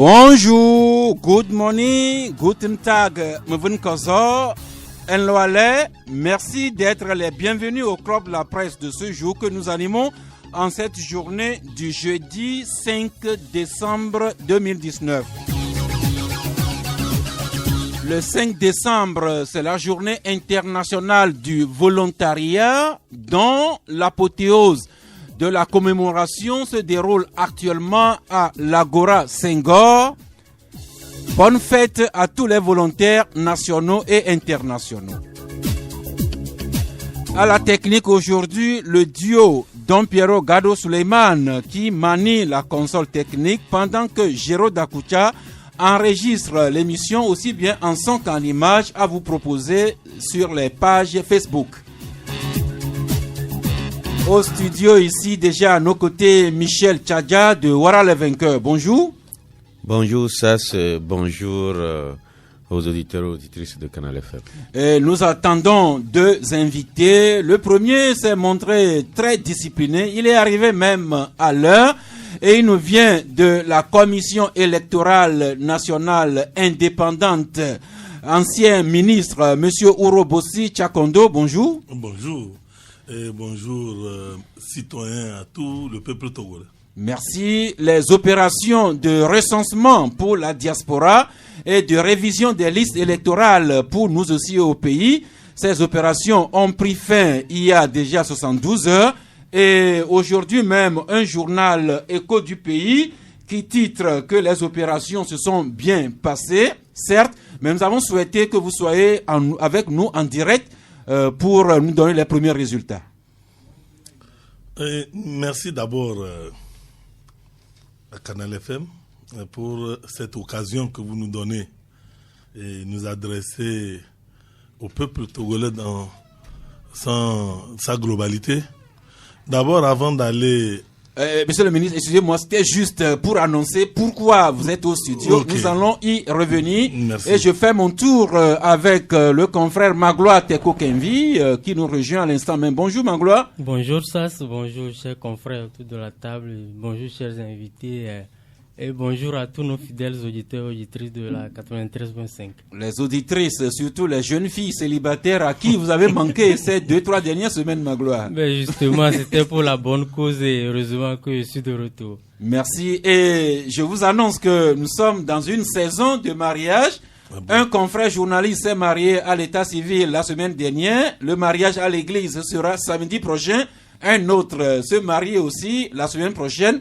Bonjour, good morning, guten Tag, Mvunkozo, Nloale. Merci d'être les bienvenus au Club de la Presse de ce jour que nous animons en cette journée du jeudi 5 décembre 2019. Le 5 décembre, c'est la journée internationale du volontariat dont l'apothéose de la commémoration se déroule actuellement à l'Agora Senghor. Bonne fête à tous les volontaires nationaux et internationaux. À la technique aujourd'hui, le duo Don Piero Gado Suleiman qui manie la console technique pendant que Jero Dakucha enregistre l'émission aussi bien en son qu'en image à vous proposer sur les pages Facebook. Au studio ici, déjà à nos côtés, Michel Tchadja de Wara les Vainqueurs. Bonjour. Bonjour Sass, bonjour aux auditeurs et auditrices de Canal FM. Et nous attendons deux invités. Le premier s'est montré très discipliné. Il est arrivé même à l'heure et il nous vient de la Commission électorale nationale indépendante. Ancien ministre, Monsieur Urobossi Tchakondo, bonjour. Bonjour. Et bonjour citoyens à tout le peuple togolais. Merci. Les opérations de recensement pour la diaspora et de révision des listes électorales pour nous aussi au pays, ces opérations ont pris fin il y a déjà 72 heures et aujourd'hui même un journal Écho du pays qui titre que les opérations se sont bien passées, certes, mais nous avons souhaité que vous soyez avec nous en direct pour nous donner les premiers résultats. Merci d'abord à Canal FM pour cette occasion que vous nous donnez et nous adresser au peuple togolais dans sa globalité. D'abord, avant d'aller... Monsieur le ministre, excusez-moi, c'était juste pour annoncer pourquoi vous êtes au studio. Okay. Nous allons y revenir. Merci. Et je fais mon tour avec le confrère Magloire Teko Kenvi qui nous rejoint à l'instant même. Bonjour Magloire. Bonjour Sass, bonjour chers confrères autour de la table, bonjour chers invités et bonjour à tous nos fidèles auditeurs et auditrices de la 93.5. Les auditrices, surtout les jeunes filles célibataires à qui vous avez manqué ces 2-3 dernières semaines, Magloire. Ben justement, c'était pour la bonne cause et heureusement que je suis de retour. Merci. Et je vous annonce que nous sommes dans une saison de mariage. Un confrère journaliste s'est marié à l'état civil la semaine dernière. Le mariage à l'église sera samedi prochain. Un autre se marie aussi la semaine prochaine.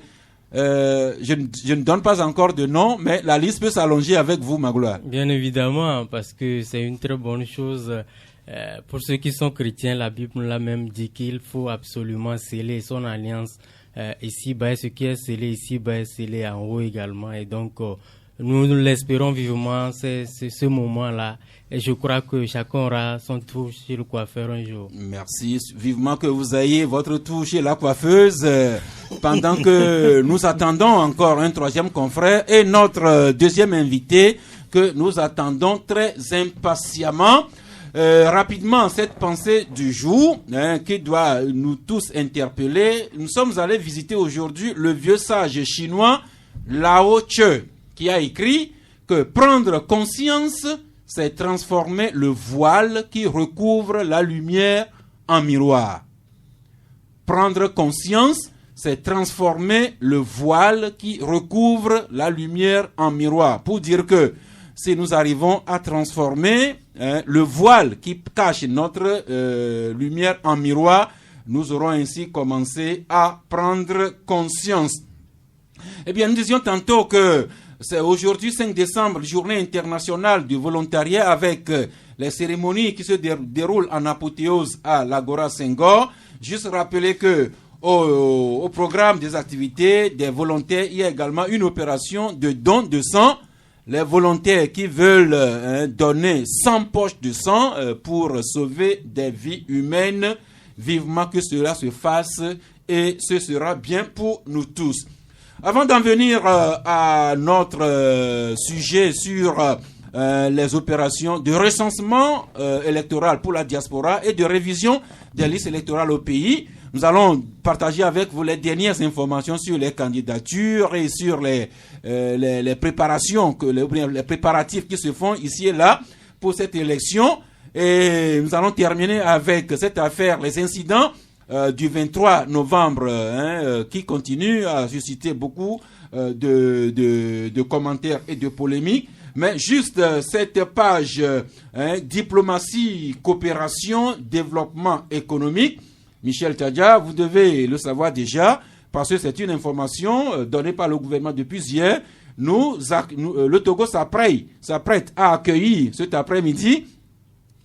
Je ne donne pas encore de nom, mais la liste peut s'allonger avec vous, Magloire. Bien évidemment, parce que c'est une très bonne chose. Pour ceux qui sont chrétiens, la Bible nous l'a même dit qu'il faut absolument sceller son alliance ici-bas. Ce qui est scellé ici-bas est scellé en haut également. Et donc, nous l'espérons vivement, c'est ce moment-là. Et je crois que chacun aura son tour chez le coiffeur un jour. Merci. Vivement que vous ayez votre tour chez la coiffeuse pendant que nous attendons encore un troisième confrère et notre deuxième invité que nous attendons très impatiemment. Rapidement, cette pensée du jour qui doit nous tous interpeller. Nous sommes allés visiter aujourd'hui le vieux sage chinois Lao Tzu qui a écrit que prendre conscience, c'est transformer le voile qui recouvre la lumière en miroir. Prendre conscience, c'est transformer le voile qui recouvre la lumière en miroir. Pour dire que si nous arrivons à transformer le voile qui cache notre lumière en miroir, nous aurons ainsi commencé à prendre conscience. Eh bien, nous disions tantôt que c'est aujourd'hui 5 décembre, journée internationale du volontariat avec les cérémonies qui se déroulent en apothéose à l'Agora Senghor. Juste rappeler que au programme des activités des volontaires, il y a également une opération de don de sang. Les volontaires qui veulent donner 100 poches de sang pour sauver des vies humaines, vivement que cela se fasse et ce sera bien pour nous tous. Avant d'en venir à notre sujet sur les opérations de recensement électoral pour la diaspora et de révision des listes électorales au pays. Nous allons partager avec vous les dernières informations sur les candidatures et sur les préparations, les préparatifs qui se font ici et là pour cette élection. Et nous allons terminer avec cette affaire, les incidents du 23 novembre, qui continuent à susciter beaucoup de commentaires et de polémiques. Mais juste cette page diplomatie, coopération, développement économique. Michel Tadja, vous devez le savoir déjà, parce que c'est une information donnée par le gouvernement depuis hier. Le Togo s'apprête à accueillir cet après-midi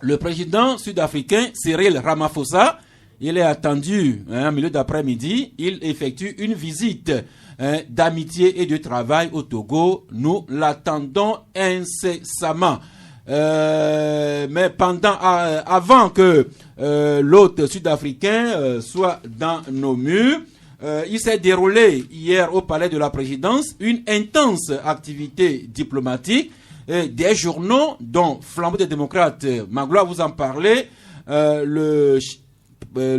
le président sud-africain Cyril Ramaphosa. Il est attendu en milieu d'après-midi. Il effectue une visite d'amitié et de travail au Togo. Nous l'attendons incessamment. Mais avant que l'hôte sudafricain soit dans nos murs, il s'est déroulé hier au palais de la présidence une intense activité diplomatique. Des journaux dont Flambeau des démocrates, Magloire vous en parlait, le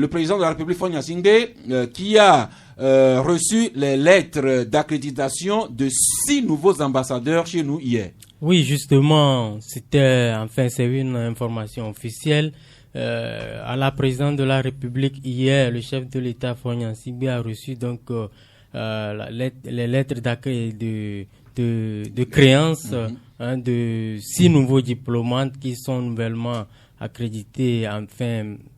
président de la République Faure Gnassingbé qui a reçu les lettres d'accréditation de 6 nouveaux ambassadeurs chez nous hier. Oui, justement, c'est une information officielle. À la présidente de la République hier, le chef de l'État Faure Gnassingbé a reçu donc les lettres d'accueil de créance de 6 nouveaux diplomates qui sont nouvellement accrédités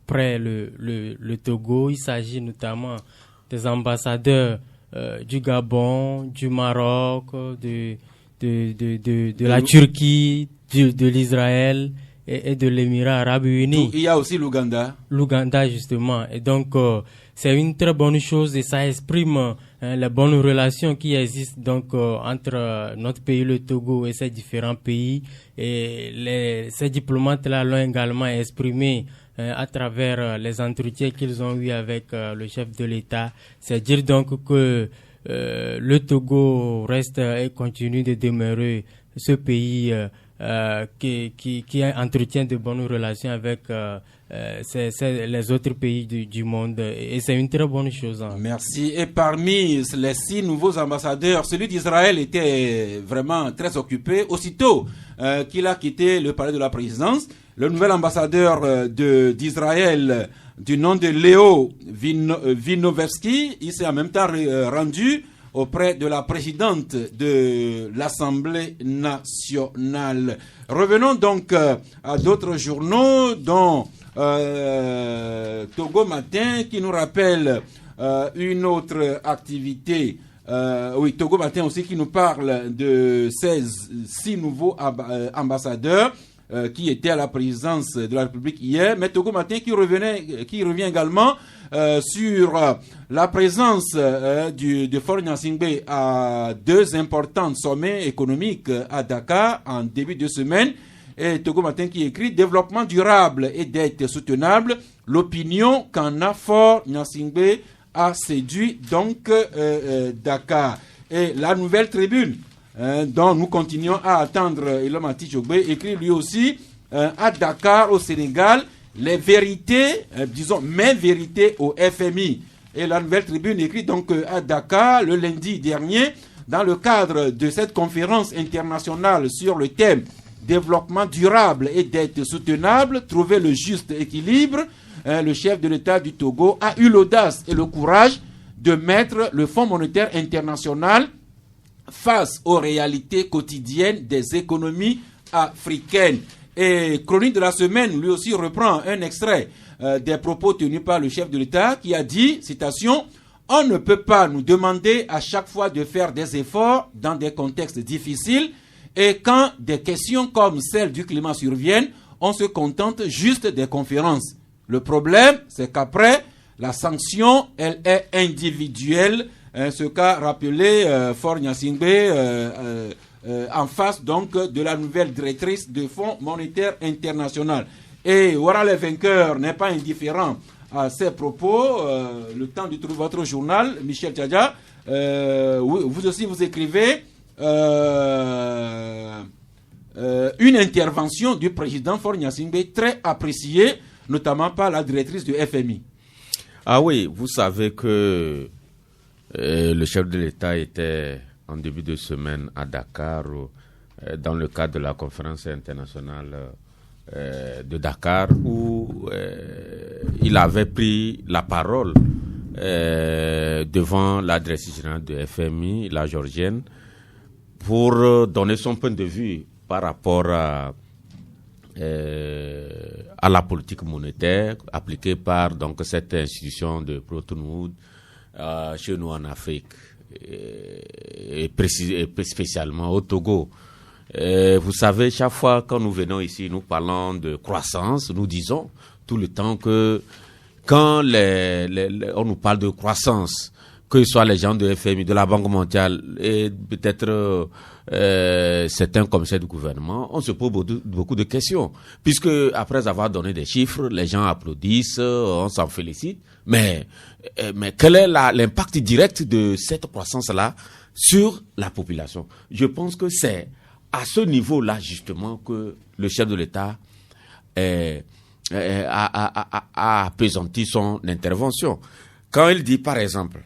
près le Togo. Il s'agit notamment des ambassadeurs du Gabon, du Maroc, de la Turquie, de l'Israël et de l'Émirat arabe uni. Il y a aussi l'Ouganda. L'Ouganda, justement. Et donc, c'est une très bonne chose et ça exprime les bonnes relations qui existent donc entre notre pays, le Togo, et ces différents pays. Et ces diplomates-là l'ont également exprimé à travers les entretiens qu'ils ont eus avec le chef de l'État. C'est dire donc que le Togo reste et continue de demeurer ce pays qui entretient de bonnes relations avec les autres pays du monde, et c'est une très bonne chose. Merci. Et parmi les 6 nouveaux ambassadeurs, celui d'Israël était vraiment très occupé. Aussitôt qu'il a quitté le palais de la présidence, le nouvel ambassadeur d'Israël du nom de Léo Vinovetsky, il s'est en même temps rendu auprès de la présidente de l'Assemblée nationale. Revenons donc à d'autres journaux, dont Togo Matin, qui nous rappelle une autre activité. Togo Matin aussi, qui nous parle de 6 nouveaux ambassadeurs qui étaient à la présidence de la République hier. Mais Togo Matin qui revient également sur la présence de Faure Gnassingbé à 2 importants sommets économiques à Dakar en début de semaine. Et Togo Matin qui écrit « Développement durable et dette soutenable, l'opinion qu'en a Faure Gnassingbé a séduit donc Dakar ». Et la Nouvelle Tribune, dont nous continuons à attendre Ilomati Chogbe, écrit lui aussi à Dakar au Sénégal, les vérités, mes vérités au FMI. Et la Nouvelle Tribune écrit donc à Dakar le lundi dernier, dans le cadre de cette conférence internationale sur le thème développement durable et dette soutenable, trouver le juste équilibre, le chef de l'État du Togo a eu l'audace et le courage de mettre le Fonds monétaire international face aux réalités quotidiennes des économies africaines. Et Chronique de la semaine, lui aussi, reprend un extrait des propos tenus par le chef de l'État qui a dit, citation, « On ne peut pas nous demander à chaque fois de faire des efforts dans des contextes difficiles et quand des questions comme celle du climat surviennent, on se contente juste des conférences. Le problème, c'est qu'après, la sanction, elle est individuelle. » Ce qu'a rappelé Faure Gnassingbé en face donc de la nouvelle directrice du Fonds monétaire international. Et voilà, le vainqueur n'est pas indifférent à ces propos. Le temps de trouver votre journal, Michel Tadja. Vous aussi, vous écrivez une intervention du président Faure Gnassingbé très appréciée, notamment par la directrice du FMI. Ah oui, vous savez que le chef de l'État était en début de semaine à Dakar dans le cadre de la conférence internationale de Dakar où il avait pris la parole devant la directrice générale de FMI, la Georgienne, pour donner son point de vue par rapport à la politique monétaire appliquée par donc cette institution de Bretton Woods chez nous en Afrique et spécialement au Togo. Vous savez, chaque fois quand nous venons ici, nous parlons de croissance, nous disons tout le temps que quand on nous parle de croissance, que ce soit les gens de FMI, de la Banque mondiale et peut-être certains commissaires du gouvernement, on se pose beaucoup de questions. Puisque après avoir donné des chiffres, les gens applaudissent, on s'en félicite. Mais quel est l'impact direct de cette croissance-là sur la population? Je pense que c'est à ce niveau-là, justement, que le chef de l'État a appesanti son intervention. Quand il dit, par exemple,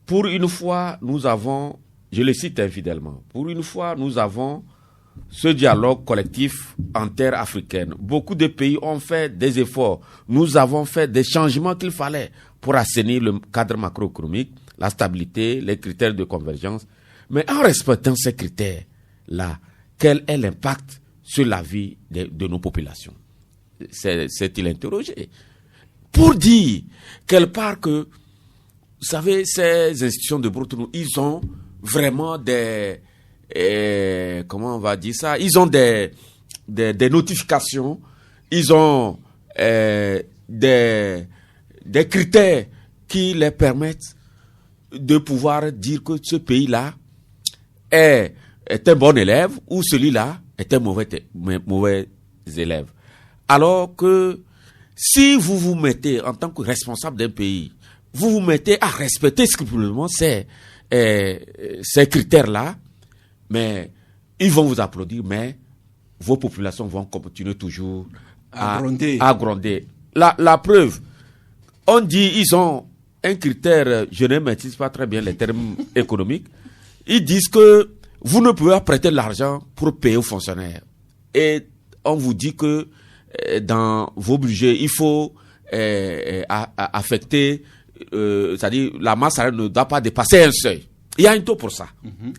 pour une fois, nous avons, je le cite infidèlement, pour une fois, nous avons ce dialogue collectif en terre africaine. Beaucoup de pays ont fait des efforts. Nous avons fait des changements qu'il fallait pour assainir le cadre macroéconomique, la stabilité, les critères de convergence. Mais en respectant ces critères-là, quel est l'impact sur la vie de nos populations? C'est-il interrogé. Pour dire, quelque part que, vous savez, ces institutions de Bretton Woods, ils ont vraiment comment on va dire ça? Ils ont des notifications, ils ont des critères qui les permettent de pouvoir dire que ce pays-là est un bon élève ou celui-là est un mauvais élève. Alors que si vous vous mettez en tant que responsable d'un pays, vous vous mettez à respecter scrupuleusement ces critères-là, mais ils vont vous applaudir, mais vos populations vont continuer toujours à gronder. La preuve, on dit ils ont un critère, je ne maîtrise pas très bien les termes économiques, ils disent que vous ne pouvez pas prêter de l'argent pour payer aux fonctionnaires. Et on vous dit que dans vos budgets, il faut affecter, c'est-à-dire la masse salariale ne doit pas dépasser un seuil. Il y a un taux pour ça.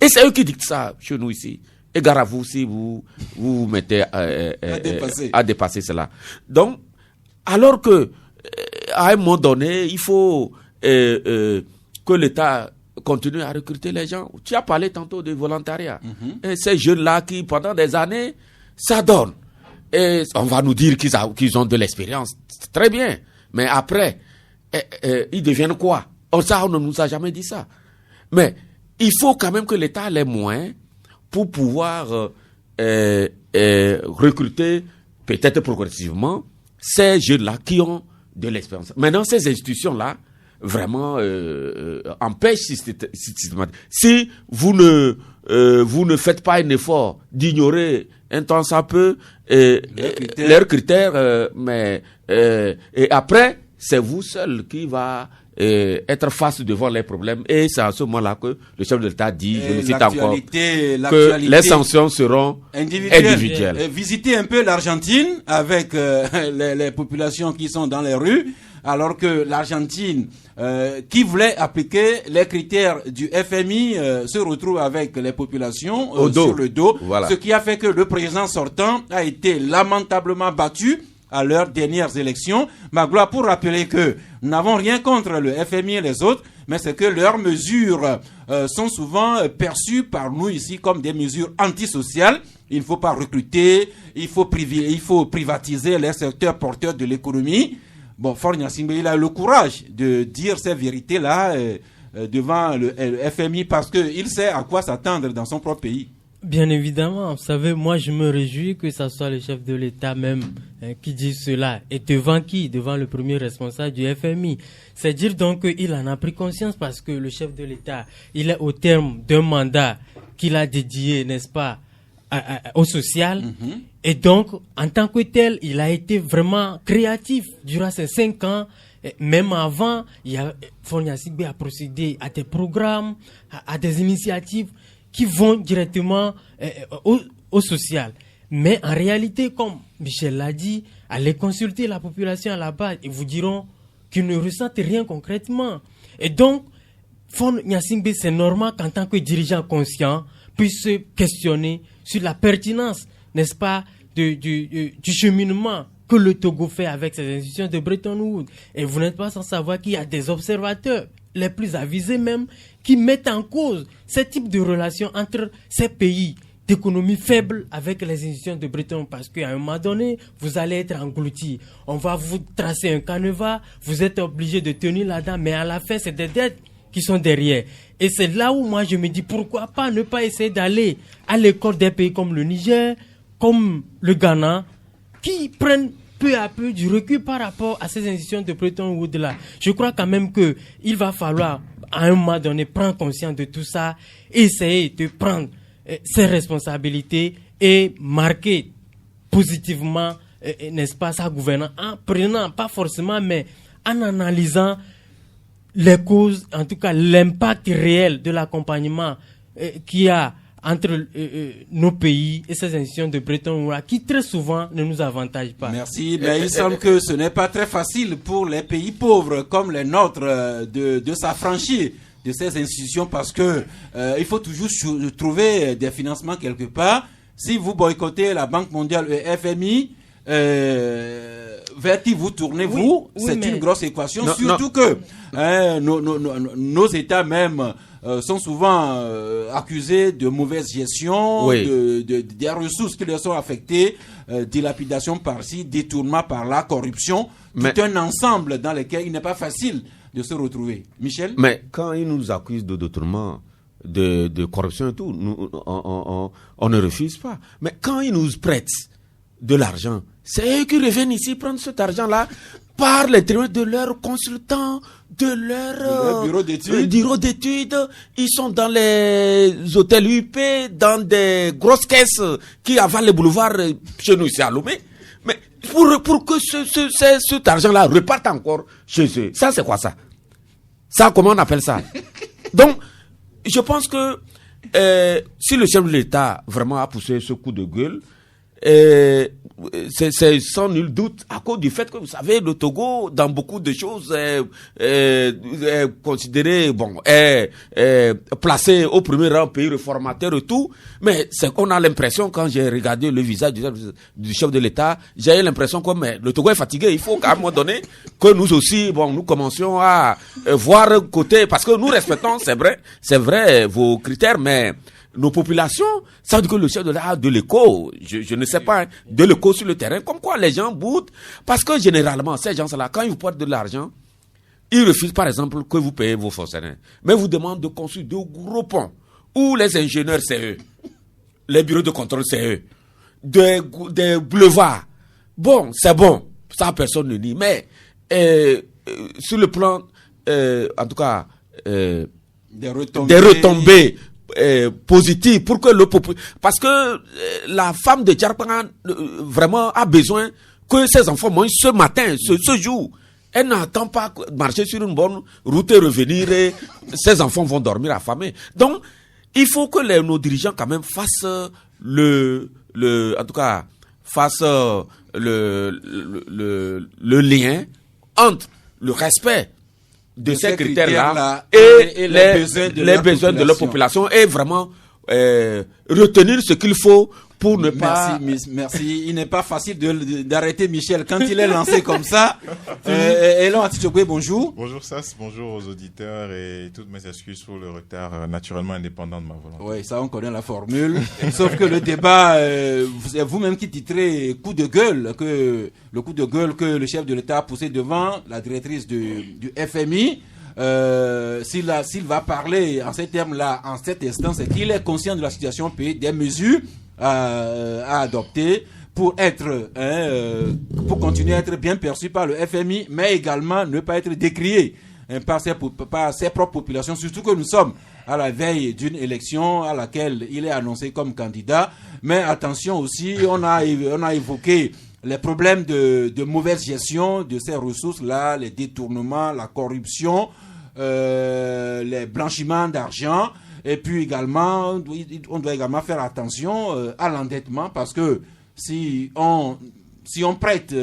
Et c'est eux qui dictent ça chez nous ici. Et gare à vous si vous vous mettez à dépasser cela. Donc, alors que à un moment donné, il faut que l'État continue à recruter les gens. Tu as parlé tantôt de volontariat. Et ces jeunes-là qui, pendant des années, ça donne. Et on va nous dire qu'ils ont de l'expérience. C'est très bien. Mais après, ils deviennent quoi? Ça, on ne nous a jamais dit ça. Mais il faut quand même que l'État ait les moyens pour pouvoir recruter, peut-être progressivement, ces jeunes-là qui ont de l'expérience. Maintenant, ces institutions-là, vraiment, empêchent systématiquement. Si vous ne faites pas un effort d'ignorer un temps ça peut leurs critères, et après, c'est vous seul qui va être face devant les problèmes. Et c'est à ce moment-là que le chef de l'État dit, je le cite encore, que les sanctions seront individuelles. Visitez un peu l'Argentine avec les populations qui sont dans les rues, alors que l'Argentine, qui voulait appliquer les critères du FMI, se retrouve avec les populations sur le dos. Voilà. Ce qui a fait que le président sortant a été lamentablement battu à leurs dernières élections. Magloire, pour rappeler que nous n'avons rien contre le FMI et les autres, mais c'est que leurs mesures sont souvent perçues par nous ici comme des mesures antisociales. Il ne faut pas recruter, il faut privatiser les secteurs porteurs de l'économie. Bon, Faure Gnassingbé, il a le courage de dire ces vérités-là devant le FMI parce qu'il sait à quoi s'attendre dans son propre pays. Bien évidemment, vous savez, moi je me réjouis que ce soit le chef de l'État même qui dit cela. Et devant qui? Devant le premier responsable du FMI. C'est dire donc qu'il en a pris conscience parce que le chef de l'État, il est au terme d'un mandat qu'il a dédié, n'est-ce pas, au social. Et donc, en tant que tel, il a été vraiment créatif durant ces 5 ans. Même avant, Faure Gnassingbé a procédé à des programmes, à des initiatives qui vont directement au social. Mais en réalité, comme Michel l'a dit, allez consulter la population à la base, ils vous diront qu'ils ne ressentent rien concrètement. Et donc, Faure Gnassingbé, c'est normal qu'en tant que dirigeant conscient, puisse se questionner sur la pertinence, n'est-ce pas, du cheminement que le Togo fait avec ses institutions de Bretton Woods. Et vous n'êtes pas sans savoir qu'il y a des observateurs, les plus avisés même, qui mettent en cause ce type de relation entre ces pays d'économie faible avec les institutions de Bretton Woods, parce qu'à un moment donné, vous allez être engloutis. On va vous tracer un canevas, vous êtes obligé de tenir là-dedans, mais à la fin, c'est des dettes qui sont derrière. Et c'est là où moi je me dis, pourquoi pas ne pas essayer d'aller à l'école des pays comme le Niger, comme le Ghana, qui prennent peu à peu du recul par rapport à ces institutions de Bretton Woods là. Je crois quand même qu'il va falloir à un moment donné prendre conscience de tout ça, essayer de prendre ses responsabilités et marquer positivement, n'est-ce pas, sa gouvernance, en prenant, pas forcément, mais en analysant les causes, en tout cas l'impact réel de l'accompagnement qu'il y a entre nos pays et ces institutions de Bretton Woods qui très souvent ne nous avantagent pas. Merci. Mais il semble que ce n'est pas très facile pour les pays pauvres comme les nôtres de s'affranchir de ces institutions, parce que il faut toujours trouver des financements quelque part. Si vous boycottez la Banque mondiale et FMI, vers qui vous tournez-vous? Oui, c'est une grosse équation, surtout que nos États même sont souvent accusés de mauvaise gestion, des ressources qui leur sont affectées, dilapidation par-ci, détournement par-là, corruption, tout un ensemble dans lequel il n'est pas facile de se retrouver. Michel? Mais quand ils nous accusent de détournement, de corruption et tout, nous, on ne refuse pas. Mais quand ils nous prêtent de l'argent, c'est eux qui reviennent ici prendre cet argent-là par les traitements de leurs consultants, de leur bureau d'études. Ils sont dans les hôtels UP, dans des grosses caisses qui avalent les boulevards chez nous ici à Lomé. Mais pour que cet argent-là reparte encore chez eux, ça c'est quoi ça? Ça, comment on appelle ça? Donc, je pense que si le chef de l'État vraiment a poussé ce coup de gueule, c'est sans nul doute à cause du fait que, vous savez, le Togo, dans beaucoup de choses, est considéré, placé au premier rang pays réformateur et tout. Mais c'est qu'on a l'impression, quand j'ai regardé le visage du chef de l'État, j'ai eu l'impression que le Togo est fatigué. Il faut qu'à un moment donné, que nous aussi, nous commencions à voir côté, parce que nous respectons, c'est vrai, vos critères, mais nos populations, ça veut dire que le chef de l'État a de l'écho, je ne sais pas, de l'écho sur le terrain, comme quoi les gens boudent, parce que généralement, ces gens-là, quand ils vous portent de l'argent, ils refusent par exemple que vous payez vos fonctionnaires, mais vous demandent de construire de gros ponts, où les ingénieurs c'est eux, les bureaux de contrôle c'est eux, des boulevards, c'est bon, ça personne ne nie, mais sur le plan, en tout cas, des retombées positif pour que parce que la femme de Djarpan vraiment a besoin que ses enfants mangent ce matin, ce jour. Elle n'attend pas marcher sur une bonne route et revenir et ses enfants vont dormir affamés. Donc, il faut que nos dirigeants quand même fassent en tout cas, fassent le lien entre le respect de ces critères-là et les besoins de leur population et vraiment retenir ce qu'il faut pour ne pas... Merci. Il n'est pas facile d'arrêter Michel quand il est lancé comme ça. Elon Atitokwe, bonjour. Bonjour Sass, bonjour aux auditeurs et toutes mes excuses pour le retard naturellement indépendant de ma volonté. Oui, ça on connaît la formule. Sauf que le débat, c'est vous-même qui titrez coup de gueule, le coup de gueule que le chef de l'État a poussé devant la directrice du FMI. S'il va parler en ces termes-là, en cet instant, c'est qu'il est conscient de la situation au pays, des mesures à adopter pour continuer à être bien perçu par le FMI, mais également ne pas être décrié par ses propres populations, surtout que nous sommes à la veille d'une élection à laquelle il est annoncé comme candidat. Mais attention aussi, on a évoqué les problèmes de mauvaise gestion de ces ressources-là, les détournements, la corruption, les blanchiments d'argent. Et puis également, on doit également faire attention à l'endettement, parce que si on prête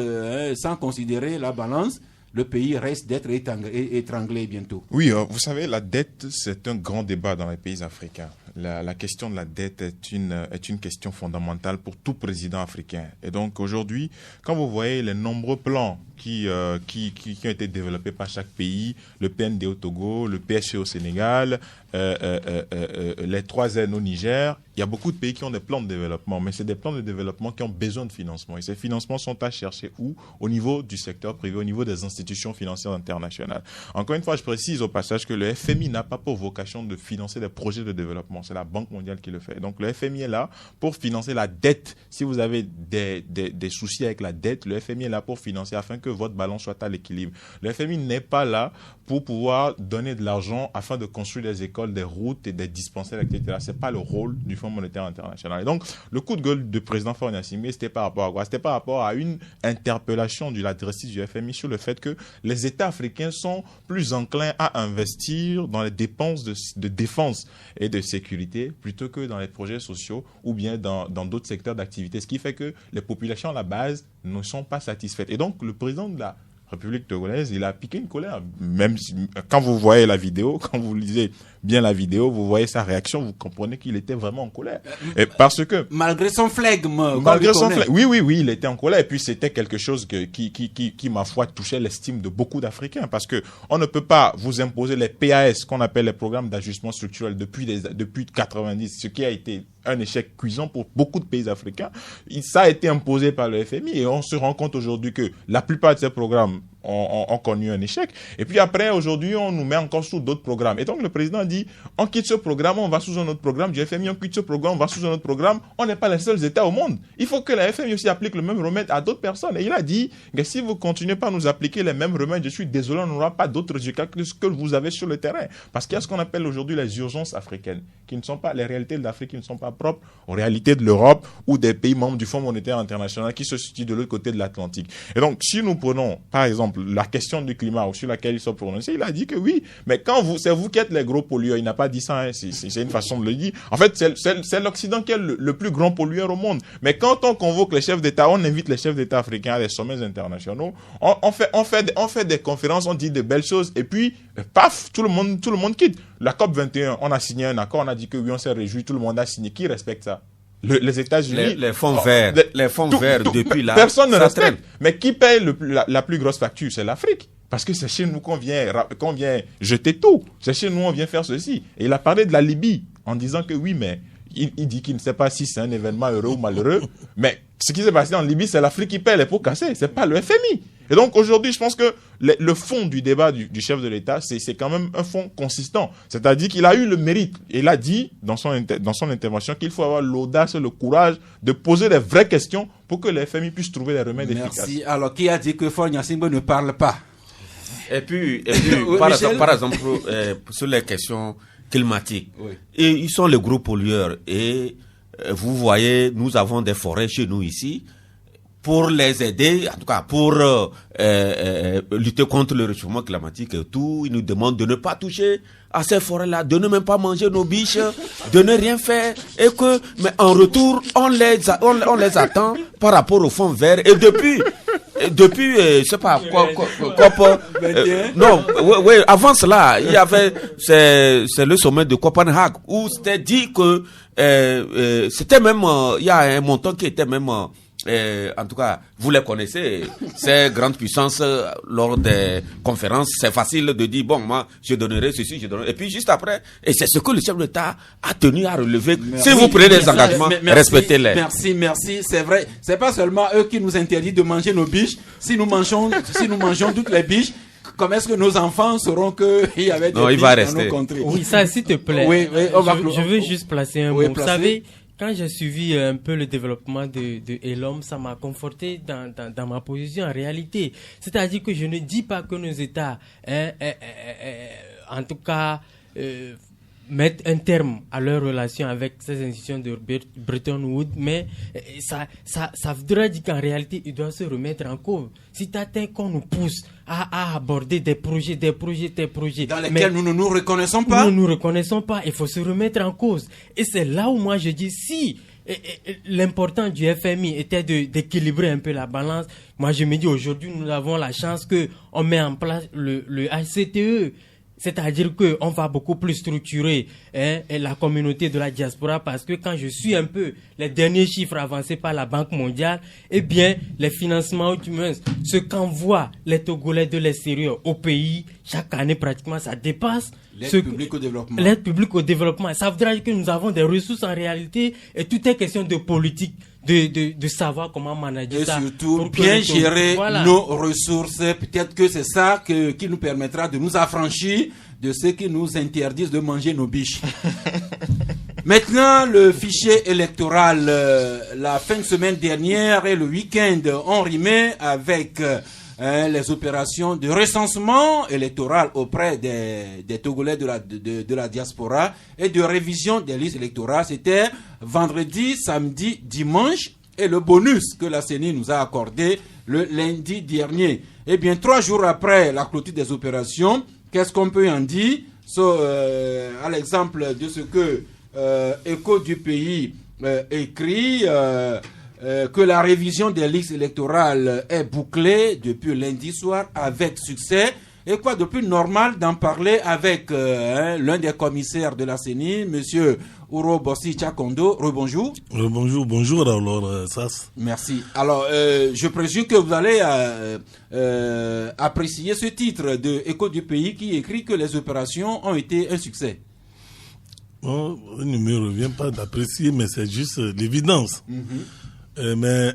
sans considérer la balance, le pays reste d'être étranglé bientôt. Oui, vous savez, la dette, c'est un grand débat dans les pays africains. La question de la dette est une question fondamentale pour tout président africain. Et donc aujourd'hui, quand vous voyez les nombreux plans qui ont été développés par chaque pays, le PND au Togo, le PSE au Sénégal, les 3N au Niger, il y a beaucoup de pays qui ont des plans de développement, mais c'est des plans de développement qui ont besoin de financement. Et ces financements sont à chercher où? Au niveau du secteur privé, au niveau des institutions financières internationales. Encore une fois, je précise au passage que le FMI n'a pas pour vocation de financer des projets de développement. C'est la Banque mondiale qui le fait. Donc le FMI est là pour financer la dette. Si vous avez des soucis avec la dette, le FMI est là pour financer afin que votre balance soit à l'équilibre. Le FMI n'est pas là pour pouvoir donner de l'argent afin de construire des écoles, des routes et des dispensaires, etc. C'est pas le rôle du Fonds monétaire international. Et donc, le coup de gueule du président Faure Gnassingbé, c'était par rapport à quoi? C'était par rapport à une interpellation de la directrice du FMI sur le fait que les États africains sont plus enclins à investir dans les dépenses de défense et de sécurité plutôt que dans les projets sociaux ou bien dans d'autres secteurs d'activité. Ce qui fait que les populations à la base ne sont pas satisfaites. Et donc, le président de la République togolaise, il a piqué une colère. Même si, quand vous voyez la vidéo, quand vous lisez bien la vidéo, vous voyez sa réaction, vous comprenez qu'il était vraiment en colère. Et parce que malgré son flegme, oui, il était en colère. Et puis c'était quelque chose qui ma foi touchait l'estime de beaucoup d'Africains, parce que on ne peut pas vous imposer les PAS, qu'on appelle les programmes d'ajustement structurel depuis 90, ce qui a été un échec cuisant pour beaucoup de pays africains. Ça a été imposé par le FMI et on se rend compte aujourd'hui que la plupart de ces programmes ont connu un échec. Et puis après, aujourd'hui, on nous met encore sous d'autres programmes. Et donc le président dit, on quitte ce programme, on va sous un autre programme du FMI, on quitte ce programme, on va sous un autre programme. On n'est pas les seuls États au monde. Il faut que la FMI aussi applique le même remède à d'autres personnes. Et il a dit que si vous continuez pas à nous appliquer les mêmes remèdes, je suis désolé, on n'aura pas d'autres résultats que ce que vous avez sur le terrain. Parce qu'il y a ce qu'on appelle aujourd'hui les urgences africaines, qui ne sont pas les réalités de l'Afrique, qui ne sont pas propres aux réalités de l'Europe ou des pays membres du Fonds monétaire international qui se situent de l'autre côté de l'Atlantique. Et donc, si nous prenons, par exemple, la question du climat sur laquelle il s'est prononcé, il a dit que oui, mais quand c'est vous qui êtes les gros pollueurs, il n'a pas dit ça, hein, c'est une façon de le dire. En fait, c'est l'Occident qui est le plus grand pollueur au monde. Mais quand on convoque les chefs d'État, on invite les chefs d'État africains à des sommets internationaux, on fait des conférences, on dit de belles choses, et puis, paf, tout le monde quitte. La COP21, on a signé un accord, on a dit que oui, on s'est réjoui, tout le monde a signé. Qui respecte ça? Les États-Unis, les fonds verts, depuis là, personne ne respecte. Mais qui paye la plus grosse facture? C'est l'Afrique. Parce que c'est chez nous qu'on vient jeter tout. C'est chez nous on vient faire ceci. Et il a parlé de la Libye en disant que oui, mais il dit qu'il ne sait pas si c'est un événement heureux ou malheureux. Mais ce qui s'est passé en Libye, c'est l'Afrique qui paie les pots cassés. C'est pas le FMI. Et donc aujourd'hui, je pense que le fond du débat du chef de l'État, c'est quand même un fond consistant. C'est-à-dire qu'il a eu le mérite. Et il a dit dans son intervention qu'il faut avoir l'audace et le courage de poser les vraies questions pour que le FMI puisse trouver des remèdes efficaces. Merci. Alors, qui a dit que Faure Gnassingbé ne parle pas? Et puis par exemple, sur les questions climatiques, oui. Et ils sont les gros pollueurs. Et vous voyez, nous avons des forêts chez nous ici. Pour les aider, en tout cas pour lutter contre le réchauffement climatique et tout, ils nous demandent de ne pas toucher à ces forêts-là, de ne même pas manger nos biches, de ne rien faire, et que, mais en retour, on les attend par rapport au fonds vert. Et depuis, je sais pas quoi, non, ouais, avant cela, il y avait, c'est le sommet de Copenhague où c'était dit que c'était même, il y a un montant qui était même en tout cas, vous les connaissez, ces grandes puissances, lors des conférences, c'est facile de dire, bon, moi, je donnerai ceci, je donnerai. Et puis, juste après, et c'est ce que le chef de l'État a tenu à relever. Si vous prenez des engagements, respectez-les. Merci, c'est vrai. C'est pas seulement eux qui nous interdisent de manger nos biches. Si nous mangeons toutes les biches, comment est-ce que nos enfants sauront qu'il y avait des biches dans nos contrées? Oui, ça, s'il te plaît. Oui, je veux juste placer un mot. Vous savez, quand j'ai suivi un peu le développement de Elom, ça m'a conforté dans ma position en réalité. C'est-à-dire que je ne dis pas que nos États, en tout cas, mettre un terme à leur relation avec ces institutions de Bretton Woods, mais ça voudrait dire qu'en réalité, ils doivent se remettre en cause. Si tu attends qu'on nous pousse à aborder des projets dans lesquels nous ne nous reconnaissons pas. Nous ne nous reconnaissons pas, il faut se remettre en cause. Et c'est là où moi je dis, si l'important du FMI était d'équilibrer un peu la balance, moi je me dis aujourd'hui nous avons la chance qu'on met en place le HCTE. C'est-à-dire qu'on va beaucoup plus structurer la communauté de la diaspora, parce que quand je suis un peu les derniers chiffres avancés par la Banque mondiale, eh bien, les financements humains, ce qu'envoient les Togolais de l'extérieur au pays, chaque année pratiquement, ça dépasse l'aide publique au développement. L'aide publique au développement. Ça voudra dire que nous avons des ressources en réalité, et tout est question de politique. De savoir comment manager ça. Et surtout, bien gérer nos ressources. Peut-être que c'est ça qui nous permettra de nous affranchir de ceux qui nous interdisent de manger nos biches. Maintenant, le fichier électoral, la fin de semaine dernière et le week-end ont rimé avec les opérations de recensement électoral auprès des Togolais de la diaspora et de révision des listes électorales. C'était vendredi, samedi, dimanche, et le bonus que la CENI nous a accordé le lundi dernier. Eh bien, 3 jours après la clôture des opérations, qu'est-ce qu'on peut en dire? À l'exemple de ce que Écho du pays écrit, que la révision des listes électorales est bouclée depuis lundi soir avec succès. Et quoi de plus normal d'en parler avec l'un des commissaires de la CENI, monsieur Uro Bossi Tchakondo. Rebonjour. Bonjour alors Sass. Merci. Alors, je présume que vous allez apprécier ce titre de Écho du pays qui écrit que les opérations ont été un succès. Bon, il ne me revient pas d'apprécier, mais c'est juste l'évidence. Mais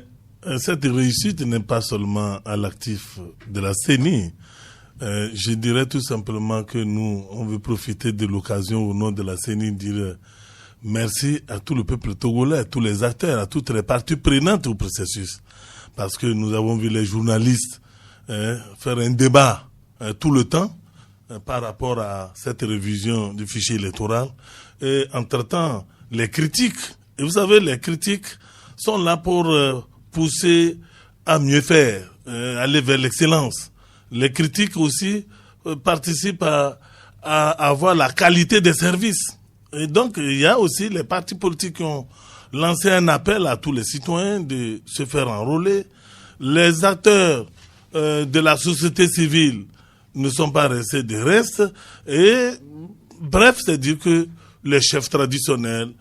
cette réussite n'est pas seulement à l'actif de la CENI. Je dirais tout simplement que nous, on veut profiter de l'occasion au nom de la CENI, dire merci à tout le peuple togolais, à tous les acteurs, à toutes les parties prenantes au processus. Parce que nous avons vu les journalistes faire un débat tout le temps par rapport à cette révision du fichier électoral. Et entre-temps, les critiques, et vous savez, les critiques sont là pour pousser à mieux faire, aller vers l'excellence. Les critiques aussi participent à avoir la qualité des services. Et donc, il y a aussi les partis politiques qui ont lancé un appel à tous les citoyens de se faire enrôler. Les acteurs de la société civile ne sont pas restés de reste. Et bref, c'est-à-dire que les chefs traditionnels,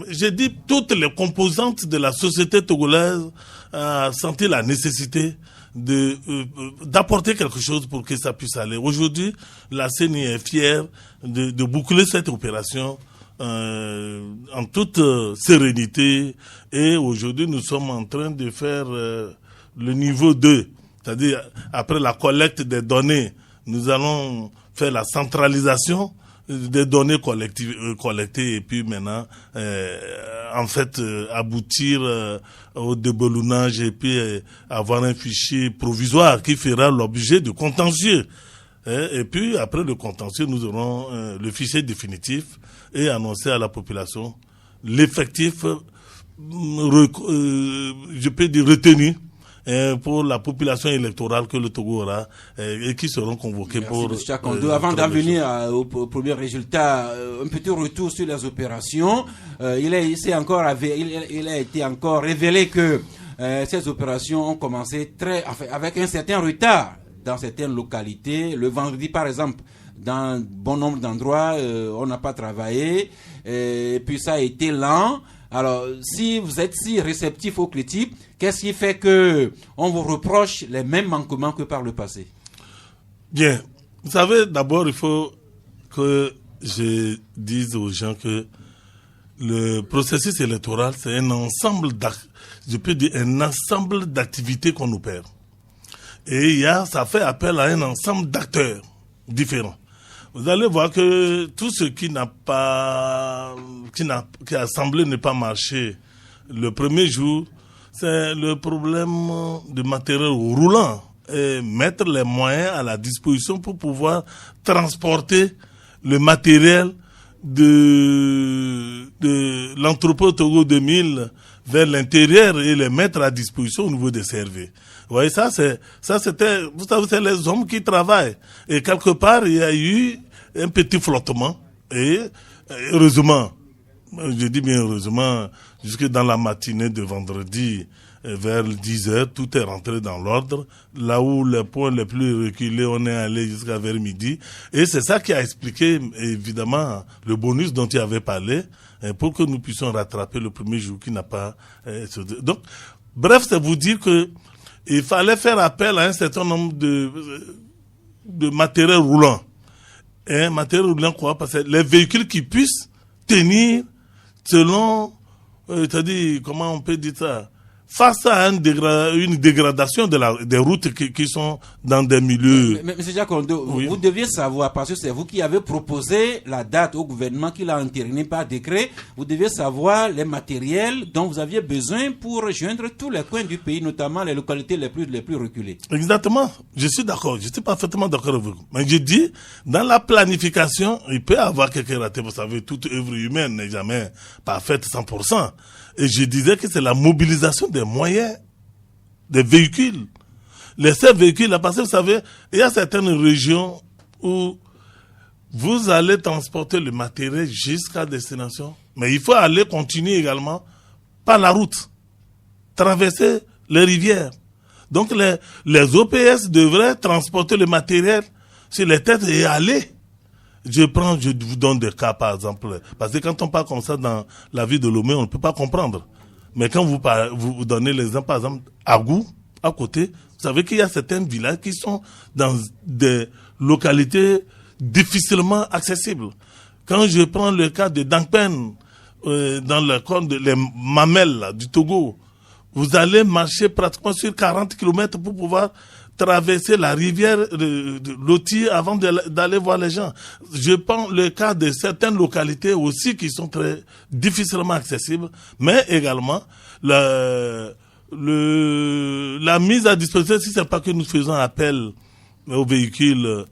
j'ai dit toutes les composantes de la société togolaise ont senti la nécessité d'apporter quelque chose pour que ça puisse aller. Aujourd'hui, la CENI est fière de boucler cette opération en toute sérénité, et aujourd'hui nous sommes en train de faire le niveau 2, c'est-à-dire après la collecte des données, nous allons faire la centralisation des données collectées et puis maintenant aboutir au déboulonnage et puis avoir un fichier provisoire qui fera l'objet de contentieux. Et puis après le contentieux, nous aurons le fichier définitif et annoncer à la population l'effectif, je peux dire retenu, pour la population électorale que le Togo aura et qui seront convoqués. Merci, pour... Avant d'en venir au premier résultat, un petit retour sur les opérations. Il a été encore révélé que ces opérations ont commencé avec un certain retard dans certaines localités. Le vendredi, par exemple, dans bon nombre d'endroits, on n'a pas travaillé. Et puis ça a été lent. Alors, si vous êtes si réceptif aux critiques, qu'est-ce qui fait que on vous reproche les mêmes manquements que par le passé? Bien. Vous savez, d'abord, il faut que je dise aux gens que le processus électoral, c'est un ensemble d'activités qu'on opère. Et ça fait appel à un ensemble d'acteurs différents. vous allez voir que tout ce qui a semblé ne pas marcher le premier jour, c'est le problème du matériel roulant et mettre les moyens à la disposition pour pouvoir transporter le matériel de l'entrepôt Togo 2000 vers l'intérieur et les mettre à disposition au niveau des services. Vous voyez, vous savez, c'est les hommes qui travaillent. Et quelque part, il y a eu un petit flottement. Et heureusement, je dis bien heureusement, jusque dans la matinée de vendredi, vers 10h, tout est rentré dans l'ordre. Là où les points les plus reculés, on est allé jusqu'à vers midi. Et c'est ça qui a expliqué, évidemment, le bonus dont il avait parlé, pour que nous puissions rattraper le premier jour qui n'a pas... Donc, bref, c'est vous dire que il fallait faire appel à un certain nombre de matériel roulant. Et matériel roulant quoi? Parce que les véhicules qui puissent tenir selon, c'est-à-dire, comment on peut dire ça? Face à une dégradation des routes qui sont dans des milieux... Mais M. Jacondo, oui. Vous deviez savoir, parce que c'est vous qui avez proposé la date au gouvernement qui l'a entériné par décret, vous deviez savoir les matériels dont vous aviez besoin pour rejoindre tous les coins du pays, notamment les localités les plus reculées. Exactement, je suis d'accord, je suis parfaitement d'accord avec vous. Mais je dis, dans la planification, il peut y avoir quelques ratés. Vous savez, toute œuvre humaine n'est jamais parfaite 100%. Et je disais que c'est la mobilisation des moyens, des véhicules. Les seuls véhicules, là, parce que vous savez, il y a certaines régions où vous allez transporter le matériel jusqu'à destination. Mais il faut aller continuer également par la route, traverser les rivières. Donc les OPS devraient transporter le matériel sur les têtes et aller. Je vous donne des cas, par exemple. Parce que quand on parle comme ça dans la ville de Lomé, on ne peut pas comprendre. Mais quand vous donnez l'exemple, par exemple, Agou, à côté, vous savez qu'il y a certains villages qui sont dans des localités difficilement accessibles. Quand je prends le cas de Dangpen, dans le coin les Mamelles là, du Togo, vous allez marcher pratiquement sur 40 km pour pouvoir traverser la rivière de Loti avant d'aller voir les gens. Je prends le cas de certaines localités aussi qui sont très difficilement accessibles, mais également la mise à disposition, si c'est pas que nous faisons appel aux véhicules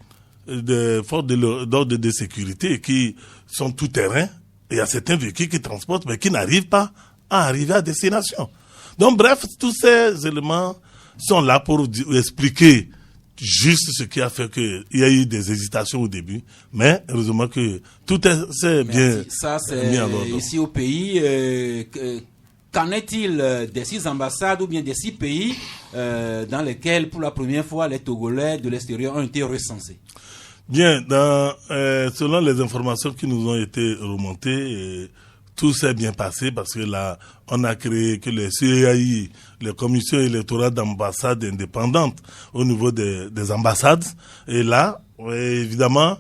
de forces d'ordre de sécurité qui sont tout terrain, il y a certains véhicules qui transportent mais qui n'arrivent pas à arriver à destination. Donc bref, tous ces éléments sont là pour expliquer juste ce qui a fait qu'il y a eu des hésitations au début, mais heureusement que tout s'est bien mis en ordre. Ici au pays, qu'en est-il des 6 ambassades ou bien des 6 pays dans lesquels, pour la première fois, les Togolais de l'extérieur ont été recensés? Bien, selon les informations qui nous ont été remontées, tout s'est bien passé parce que là, on a créé que les CEAI, les commissions électorales d'ambassades indépendantes au niveau des ambassades. Et là, évidemment,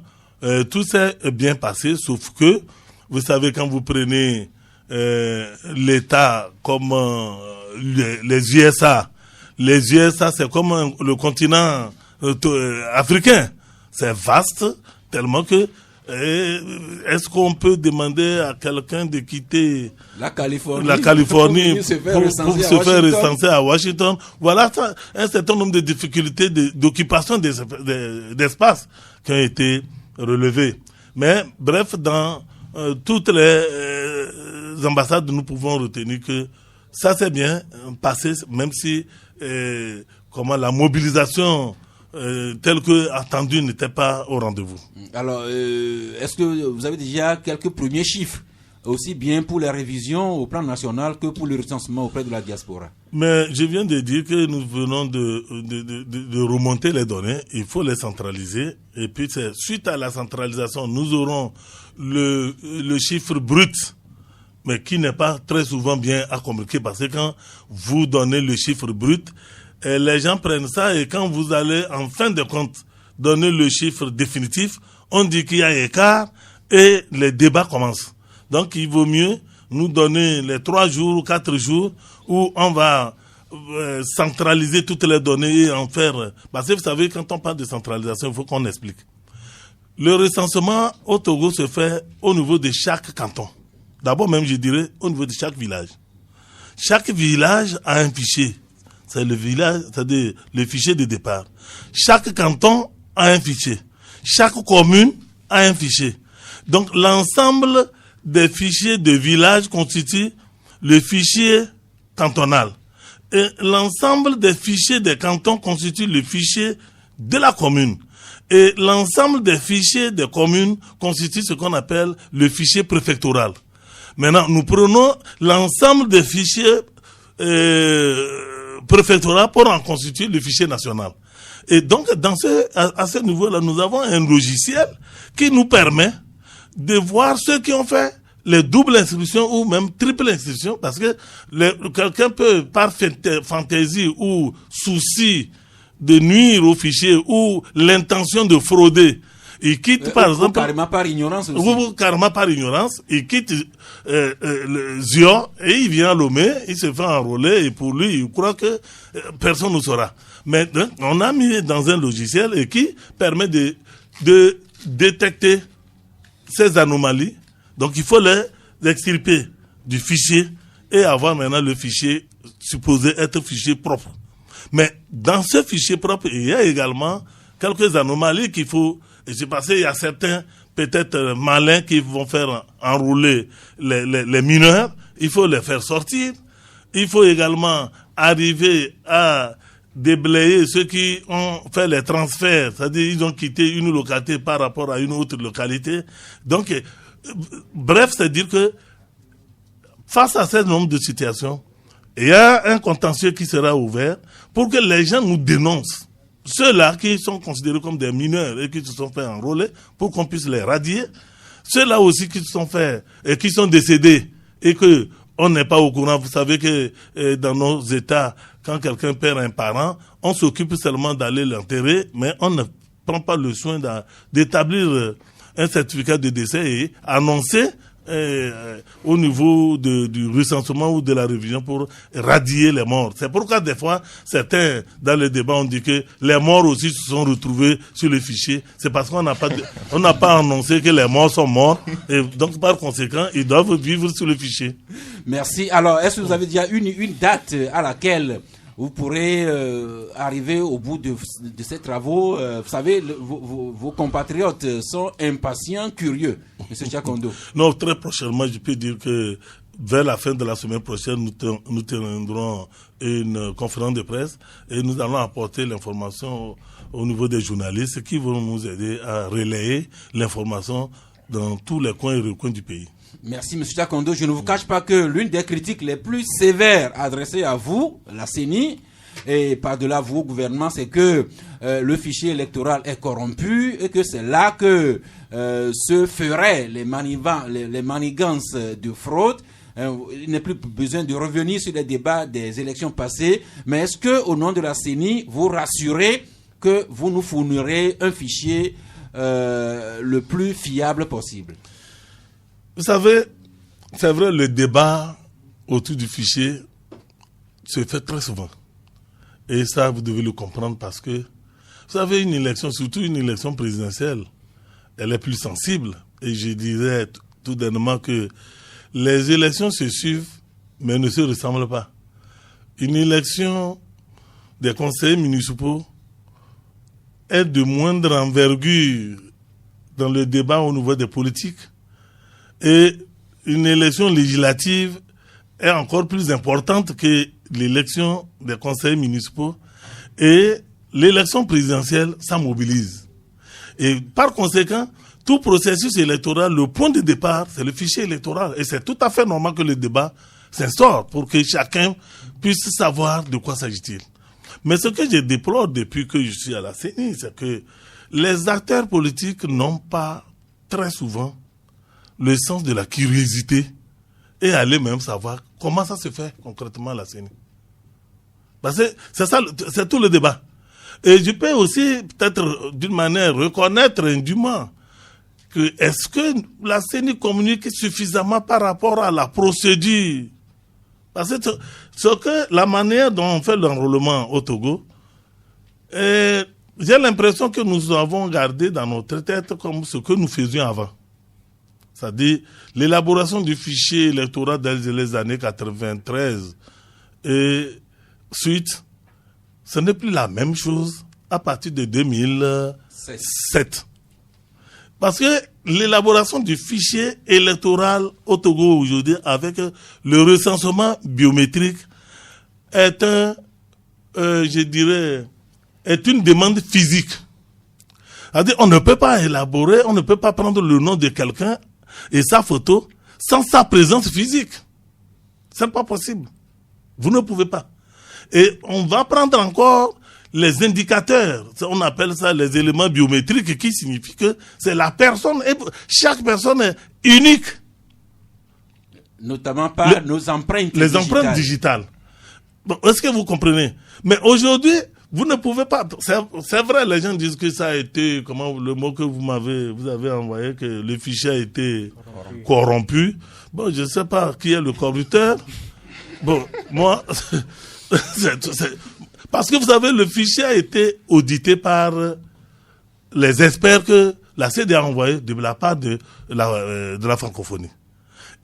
tout s'est bien passé, sauf que, vous savez, quand vous prenez l'État comme les USA, c'est comme le continent africain. C'est vaste, tellement que est-ce qu'on peut demander à quelqu'un de quitter la Californie pour se faire recenser à Washington? Voilà un certain nombre de difficultés d'occupation d'espace qui ont été relevées. Mais bref, dans toutes les ambassades, nous pouvons retenir que ça s'est bien passé, même si la mobilisation tel que attendu n'était pas au rendez-vous. Alors, est-ce que vous avez déjà quelques premiers chiffres, aussi bien pour les révisions au plan national que pour le recensement auprès de la diaspora? Mais je viens de dire que nous venons de remonter les données, il faut les centraliser, et puis suite à la centralisation, nous aurons le chiffre brut, mais qui n'est pas très souvent bien à communiquer, parce que quand vous donnez le chiffre brut, et les gens prennent ça et quand vous allez en fin de compte donner le chiffre définitif, on dit qu'il y a écart et les débats commencent. Donc il vaut mieux nous donner les 3 jours ou 4 jours où on va centraliser toutes les données et en faire... Parce que vous savez, quand on parle de centralisation, il faut qu'on explique. Le recensement au Togo se fait au niveau de chaque canton. D'abord même, je dirais, au niveau de chaque village. Chaque village a un fichier. C'est le village, c'est-à-dire le fichier de départ. Chaque canton a un fichier. Chaque commune a un fichier. Donc, l'ensemble des fichiers de village constitue le fichier cantonal. Et l'ensemble des fichiers des cantons constitue le fichier de la commune. Et l'ensemble des fichiers des communes constitue ce qu'on appelle le fichier préfectoral. Maintenant, nous prenons l'ensemble des fichiers préfectoraux pour en constituer le fichier national. Et donc, à ce niveau-là, nous avons un logiciel qui nous permet de voir ceux qui ont fait les doubles inscriptions ou même triple inscriptions, parce que quelqu'un peut, par fantaisie ou souci de nuire au fichier ou l'intention de frauder, il quitte par exemple... carrément par ignorance aussi. Ou carrément par ignorance, il quitte le Zion et il vient à Lomé, il se fait enrôler et pour lui, il croit que personne ne saura. Mais on a mis dans un logiciel et qui permet de détecter ces anomalies. Donc il faut les extirper du fichier et avoir maintenant le fichier supposé être fichier propre. Mais dans ce fichier propre, il y a également quelques anomalies qu'il faut... Et c'est parce qu'il y a certains peut-être malins qui vont faire enrouler les mineurs. Il faut les faire sortir. Il faut également arriver à déblayer ceux qui ont fait les transferts, c'est-à-dire ils ont quitté une localité par rapport à une autre localité. Donc, bref, c'est-à-dire que face à ce nombre de situations, il y a un contentieux qui sera ouvert pour que les gens nous dénoncent. Ceux-là qui sont considérés comme des mineurs et qui se sont fait enrôler pour qu'on puisse les radier. Ceux-là aussi qui se sont fait et qui sont décédés et que on n'est pas au courant. Vous savez que dans nos États, quand quelqu'un perd un parent, on s'occupe seulement d'aller l'enterrer, mais on ne prend pas le soin d'établir un certificat de décès et annoncer au niveau du recensement ou de la révision pour radier les morts. C'est pourquoi des fois, certains, dans le débat, ont dit que les morts aussi se sont retrouvés sur le fichier. C'est parce qu'on n'a pas annoncé que les morts sont morts. Et donc, par conséquent, ils doivent vivre sur le fichier. Merci. Alors, est-ce que vous avez déjà une date à laquelle vous pourrez arriver au bout de ces travaux? Vous savez, vos compatriotes sont impatients, curieux. Monsieur Tchakondo. Non, très prochainement, je peux dire que vers la fin de la semaine prochaine, nous tiendrons une conférence de presse et nous allons apporter l'information au niveau des journalistes qui vont nous aider à relayer l'information dans tous les coins et recoins du pays. Merci, M. Tchakondo. Je ne vous cache pas que l'une des critiques les plus sévères adressées à vous, la CENI, et par-delà vous, gouvernement, c'est que le fichier électoral est corrompu et que c'est là que se feraient les manigances de fraude. Il n'est plus besoin de revenir sur les débats des élections passées. Mais est-ce que, au nom de la CENI, vous rassurez que vous nous fournirez un fichier le plus fiable possible? Vous savez, c'est vrai, le débat autour du fichier se fait très souvent. Et ça, vous devez le comprendre parce que, vous savez, une élection, surtout une élection présidentielle, elle est plus sensible. Et je dirais tout dernièrement que les élections se suivent, mais ne se ressemblent pas. Une élection des conseillers municipaux est de moindre envergure dans le débat au niveau des politiques. Et une élection législative est encore plus importante que l'élection des conseils municipaux. Et l'élection présidentielle, ça mobilise. Et par conséquent, tout processus électoral, le point de départ, c'est le fichier électoral. Et c'est tout à fait normal que le débat s'instaure pour que chacun puisse savoir de quoi s'agit-il. Mais ce que je déplore depuis que je suis à la CENI, c'est que les acteurs politiques n'ont pas très souvent le sens de la curiosité et aller même savoir comment ça se fait concrètement à la CENI. Parce que c'est ça, c'est tout le débat. Et je peux aussi, peut-être d'une manière, reconnaître indûment que est-ce que la CENI communique suffisamment par rapport à la procédure? Parce que la manière dont on fait l'enrôlement au Togo, j'ai l'impression que nous avons gardé dans notre tête comme ce que nous faisions avant. C'est-à-dire l'élaboration du fichier électoral dans les années 93 et suite, ce n'est plus la même chose à partir de 2007. Parce que l'élaboration du fichier électoral au Togo aujourd'hui avec le recensement biométrique est est une demande physique. C'est-à-dire, on ne peut pas élaborer, on ne peut pas prendre le nom de quelqu'un et sa photo sans sa présence physique. C'est pas possible. Vous ne pouvez pas. Et on va prendre encore les indicateurs. On appelle ça les éléments biométriques qui signifie que c'est la personne, et chaque personne est unique. Notamment par nos empreintes digitales. Les empreintes digitales. Bon, est-ce que vous comprenez? Mais aujourd'hui, vous ne pouvez pas. C'est vrai, les gens disent que ça a été, comment le mot que vous avez envoyé, que le fichier a été corrompu. Bon, je ne sais pas qui est le corrupteur. Bon, moi, parce que vous savez, le fichier a été audité par les experts que la CEDEAO a envoyé de la part de la francophonie.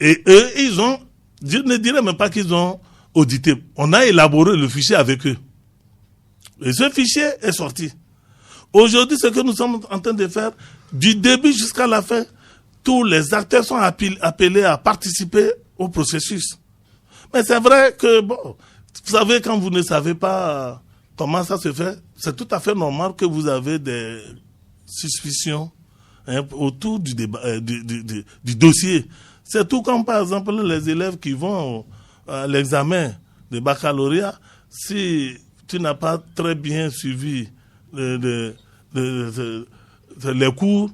Et eux, je ne dirais même pas qu'ils ont audité. On a élaboré le fichier avec eux. Et ce fichier est sorti. Aujourd'hui, ce que nous sommes en train de faire, du début jusqu'à la fin, tous les acteurs sont appelés à participer au processus. Mais c'est vrai que, bon, vous savez, quand vous ne savez pas comment ça se fait, c'est tout à fait normal que vous avez des suspicions autour du débat, du dossier. C'est tout comme, par exemple, les élèves qui vont à l'examen de baccalauréat, si tu n'as pas très bien suivi les cours,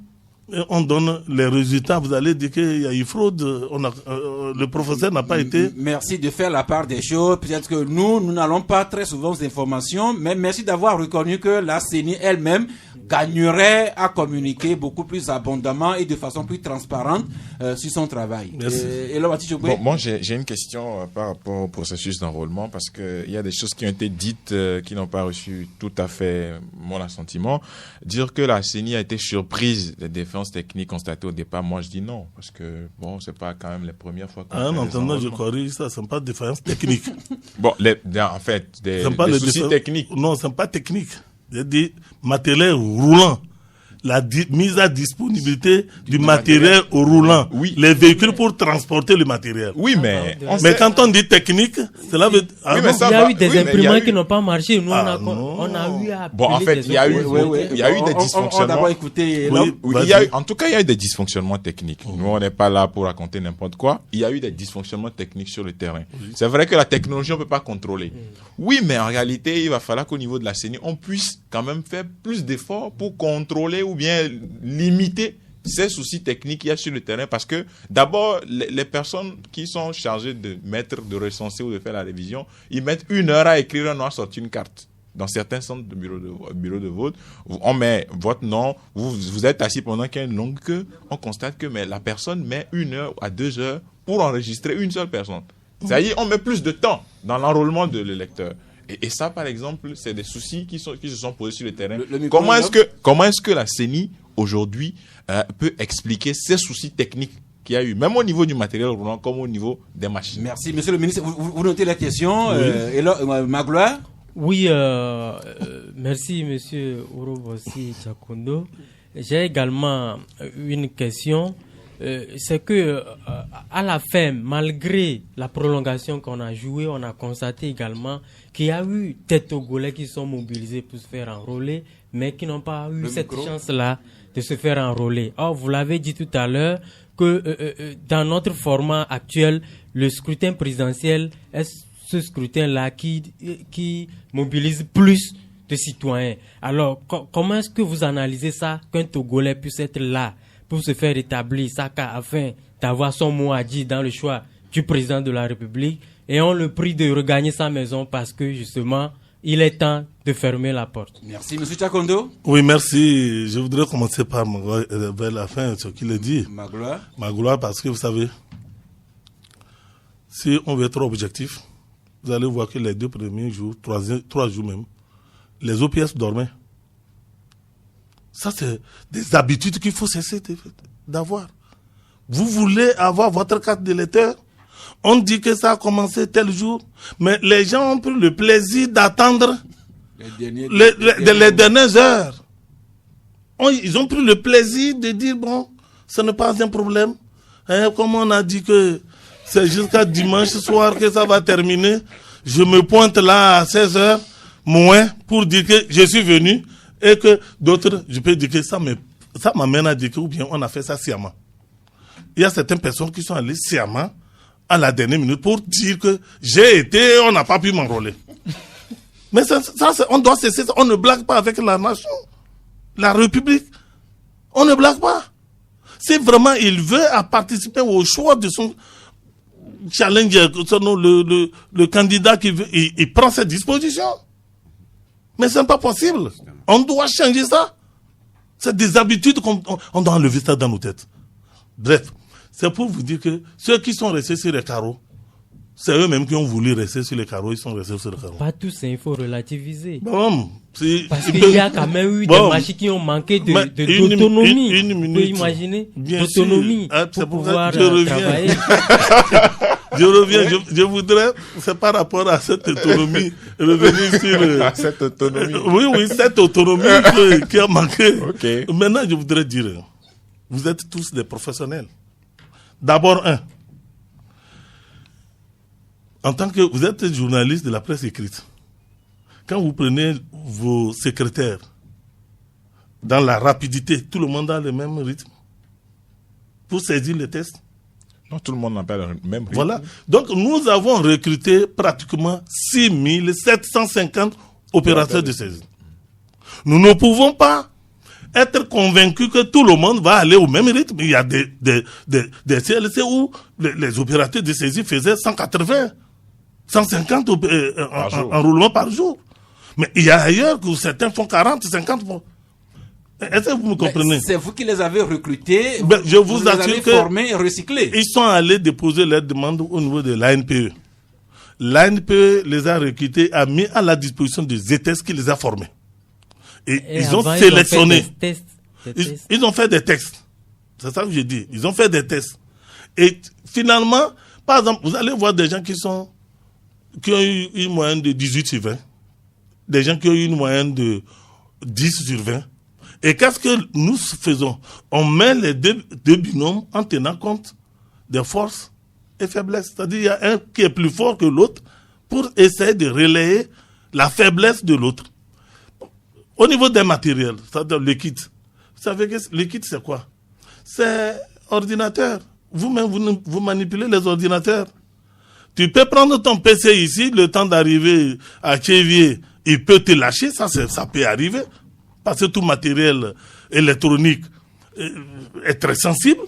et on donne les résultats, vous allez dire qu'il y a eu fraude, le professeur n'a pas été... Merci de faire la part des choses. Peut-être que nous n'allons pas très souvent aux informations, mais merci d'avoir reconnu que la CENI elle-même gagnerait à communiquer beaucoup plus abondamment et de façon plus transparente sur son travail. Merci. Bon, moi, j'ai une question par rapport au processus d'enrôlement, parce qu'il y a des choses qui ont été dites qui n'ont pas reçu tout à fait mon assentiment. Dire que la CENI a été surprise des défenses techniques constatées au départ, moi je dis non, parce que bon, c'est pas quand même les premières fois qu'on non, je corrige ça, c'est pas défaillance technique. Bon, en fait, des soucis techniques. Non, c'est pas technique. J'ai dit matériel roulant. La mise à disponibilité du matériel roulant. Oui. Les véhicules pour transporter le matériel. Oui, mais... Mais quand on dit technique, cela veut dire... il y a eu des imprimantes qui n'ont pas marché. Nous, on a eu à... Bon, en fait, il y a eu des dysfonctionnements. On d'abord écouté. En tout cas, il y a eu des dysfonctionnements techniques. Nous, on n'est pas là pour raconter n'importe quoi. Il y a eu des dysfonctionnements techniques sur le terrain. C'est vrai que la technologie, on ne peut pas contrôler. Oui, mais en réalité, il va falloir qu'au niveau de la CENI, on puisse quand même faire plus d'efforts pour contrôler ou bien limiter ces soucis techniques qu'il y a sur le terrain, parce que d'abord les personnes qui sont chargées de recenser ou de faire la révision, ils mettent 1 heure à écrire un nom, à sortir une carte. Dans certains centres de bureaux de vote, on met votre nom, vous êtes assis pendant qu'il y a une longue queue, on constate que la personne met 1 heure à 2 heures pour enregistrer une seule personne. C'est-à-dire on met plus de temps dans l'enrôlement de l'électeur. Et ça, par exemple, c'est des soucis qui se sont posés sur le terrain. Comment est-ce que la CENI, aujourd'hui, peut expliquer ces soucis techniques qu'il y a eu, même au niveau du matériel roulant, comme au niveau des machines? Merci. Monsieur le ministre, vous notez la question. Oui. Et là, Magloire? Oui, merci, monsieur Orobossi Tchakondo. J'ai également une question. C'est que à la fin, malgré la prolongation qu'on a jouée, on a constaté également qu'il y a eu des Togolais qui sont mobilisés pour se faire enrôler, mais qui n'ont pas eu cette chance-là de se faire enrôler. Or, vous l'avez dit tout à l'heure que dans notre format actuel, le scrutin présidentiel est ce scrutin-là qui mobilise plus de citoyens. Alors, comment est-ce que vous analysez ça, qu'un Togolais puisse être là pour se faire établir ça afin d'avoir son mot à dire dans le choix du président de la République, et on le prie de regagner sa maison parce que justement il est temps de fermer la porte. Merci, monsieur Tchakondo. Oui, merci. Je voudrais commencer par vers la fin, ce qu'il a dit. Magloire, parce que vous savez, si on veut être objectif, vous allez voir que les 2 premiers jours, 3 jours même, les OPS dormaient. Ça, c'est des habitudes qu'il faut cesser d'avoir. Vous voulez avoir votre carte d'électeur? On dit que ça a commencé tel jour, mais les gens ont pris le plaisir d'attendre les dernières heures. Ils ont pris le plaisir de dire, bon, ce n'est pas un problème. Comme on a dit que c'est jusqu'à dimanche soir que ça va terminer, je me pointe là à 16h, moins, pour dire que je suis venu, et que d'autres, je peux dire que ça m'amène à dire que, ou bien on a fait ça sciemment. Il y a certaines personnes qui sont allées sciemment à la dernière minute pour dire que j'ai été, on n'a pas pu m'enrôler. Mais ça, on doit cesser ça. On ne blague pas avec la nation, la République. On ne blague pas. Si vraiment il veut participer au choix de son challenger, le candidat qui veut, il prend ses dispositions. Mais ce n'est pas possible. On doit changer ça. C'est des habitudes qu'on doit enlever ça dans nos têtes. Bref, c'est pour vous dire que ceux qui sont restés sur les carreaux, c'est eux-mêmes qui ont voulu rester sur les carreaux, ils sont restés sur les carreaux. Pas tous, il faut relativiser. Bon, parce qu'il y a quand même eu des machines qui ont manqué d'autonomie. Une minute. Vous pouvez imaginer bien d'autonomie pour pouvoir travailler. Je reviens, je voudrais, c'est par rapport à cette autonomie, revenir sur... cette autonomie. Oui, cette autonomie qui a manqué. Okay. Maintenant, je voudrais dire, vous êtes tous des professionnels. D'abord, en tant que vous êtes journaliste de la presse écrite, quand vous prenez vos secrétaires dans la rapidité, tout le monde a le même rythme pour saisir les tests. Non, tout le monde n'a pas le même rythme. Voilà. Donc, nous avons recruté pratiquement 6750 opérateurs de saisie. Nous ne pouvons pas être convaincus que tout le monde va aller au même rythme. Il y a des CLC où les opérateurs de saisie faisaient 180, 150 enroulements par jour. Mais il y a ailleurs que certains font 40, 50. Est-ce que vous me comprenez? C'est vous qui les avez recrutés, je vous assure que formés et recyclés. Ils sont allés déposer leur demande au niveau de l'ANPE. L'ANPE les a recrutés, a mis à la disposition des ETS qui les a formés. Et ils ont sélectionné. Ils ont fait des tests. C'est ça que je dis. Ils ont fait des tests. Et finalement, par exemple, vous allez voir des gens qui ont eu une moyenne de 18 sur 20. Des gens qui ont eu une moyenne de 10 sur 20. Et qu'est-ce que nous faisons? On met les deux binômes en tenant compte des forces et faiblesses. C'est-à-dire qu'il y a un qui est plus fort que l'autre pour essayer de relayer la faiblesse de l'autre. Au niveau des matériels, c'est-à-dire le kit. Vous savez que le kit, c'est quoi? C'est ordinateur. Vous-même, vous manipulez les ordinateurs. Tu peux prendre ton PC ici, le temps d'arriver à Tchévier, il peut te lâcher, ça peut arriver. Parce que tout matériel électronique est très sensible.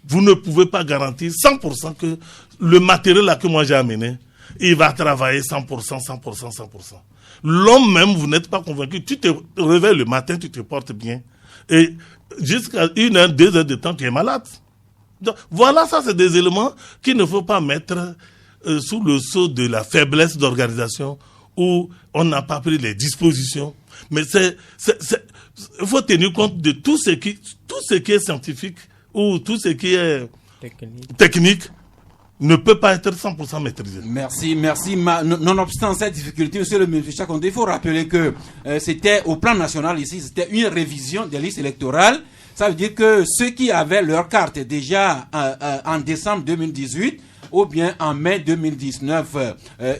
Vous ne pouvez pas garantir 100% que le matériel là que moi j'ai amené, il va travailler 100%, 100%, 100%. L'homme même, vous n'êtes pas convaincu. Tu te réveilles le matin, tu te portes bien. Et jusqu'à 1 heure, 2 heures de temps, tu es malade. Donc, voilà, ça c'est des éléments qu'il ne faut pas mettre sous le sceau de la faiblesse d'organisation où on n'a pas pris les dispositions. Mais il faut tenir compte de tout ce qui est scientifique ou tout ce qui est technique ne peut pas être 100% maîtrisé. Merci. Nonobstant cette difficulté, monsieur le ministre Chakonde, il faut rappeler que c'était au plan national ici, c'était une révision des listes électorales. Ça veut dire que ceux qui avaient leur carte déjà en décembre 2018 ou bien en mai 2019,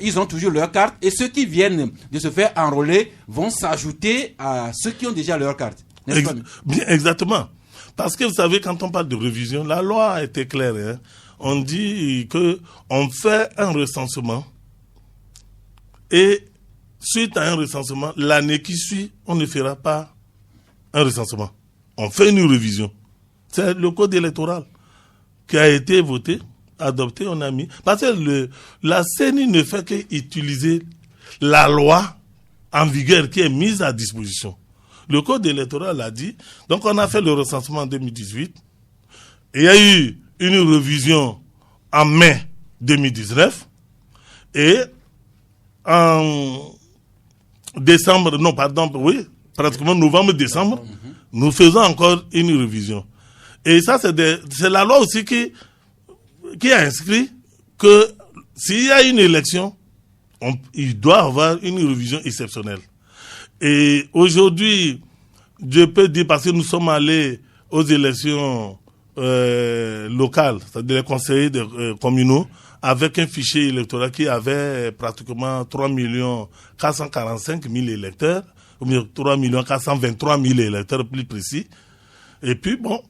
ils ont toujours leur carte et ceux qui viennent de se faire enrôler vont s'ajouter à ceux qui ont déjà leur carte. Bien, exactement. Parce que vous savez, quand on parle de révision, la loi a été claire. Hein? On dit qu'on fait un recensement et suite à un recensement, l'année qui suit, on ne fera pas un recensement. On fait une révision. C'est le code électoral qui a été voté, adopté, on a mis. Parce que la CENI ne fait qu'utiliser la loi en vigueur qui est mise à disposition. Le code électoral a dit, donc on a fait le recensement en 2018. Il y a eu une révision en mai 2019 et en pratiquement novembre-décembre, nous faisons encore une révision. Et ça, c'est la loi aussi qui a inscrit que s'il y a une élection, il doit y avoir une révision exceptionnelle. Et aujourd'hui, je peux dire, parce que nous sommes allés aux élections locales, c'est-à-dire les conseillers communaux, avec un fichier électoral qui avait pratiquement 3 445 000 électeurs, ou bien 3 423 000 électeurs plus précis. Et puis bon,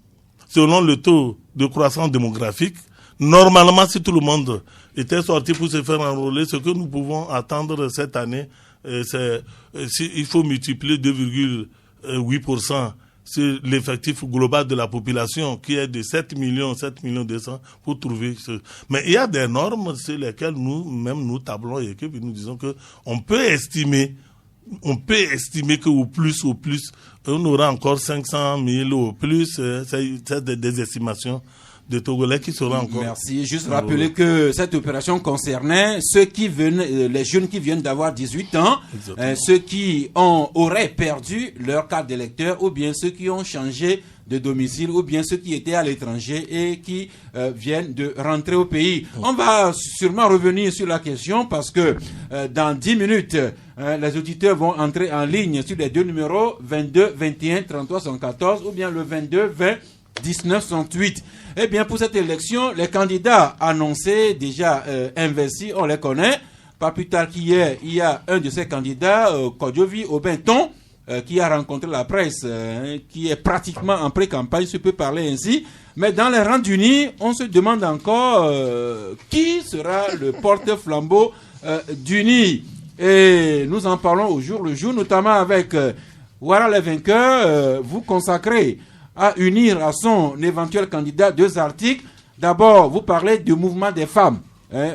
selon le taux de croissance démographique, normalement, si tout le monde était sorti pour se faire enrôler, ce que nous pouvons attendre cette année, il faut multiplier 2,8% sur l'effectif global de la population qui est de 7 millions 200 pour trouver ce. Mais il y a des normes sur lesquelles nous tablons et que nous disons que on peut estimer que au plus, on aura encore 500 000 au plus, c'est des estimations de Togolais qui seront encore. Merci. Juste rappeler que cette opération concernait les jeunes qui viennent d'avoir 18 ans, ceux qui auraient perdu leur carte d'électeur, ou bien ceux qui ont changé de domicile, ou bien ceux qui étaient à l'étranger et qui viennent de rentrer au pays. On va sûrement revenir sur la question parce que dans 10 minutes, les auditeurs vont entrer en ligne sur les deux numéros 22 21 33 74 ou bien le 22 20 19 68. Eh bien, pour cette élection, les candidats annoncés, déjà investis, on les connaît. Pas plus tard qu'hier, il y a un de ces candidats, Kodjovi Obenton, qui a rencontré la presse, qui est pratiquement en pré-campagne, si on peut parler ainsi. Mais dans les rangs d'Uni, on se demande encore qui sera le porte-flambeau d'Uni. Et nous en parlons au jour le jour, notamment avec Ouara les vainqueurs. Vous consacrez à unir à son éventuel candidat 2 articles. D'abord, vous parlez du mouvement des femmes,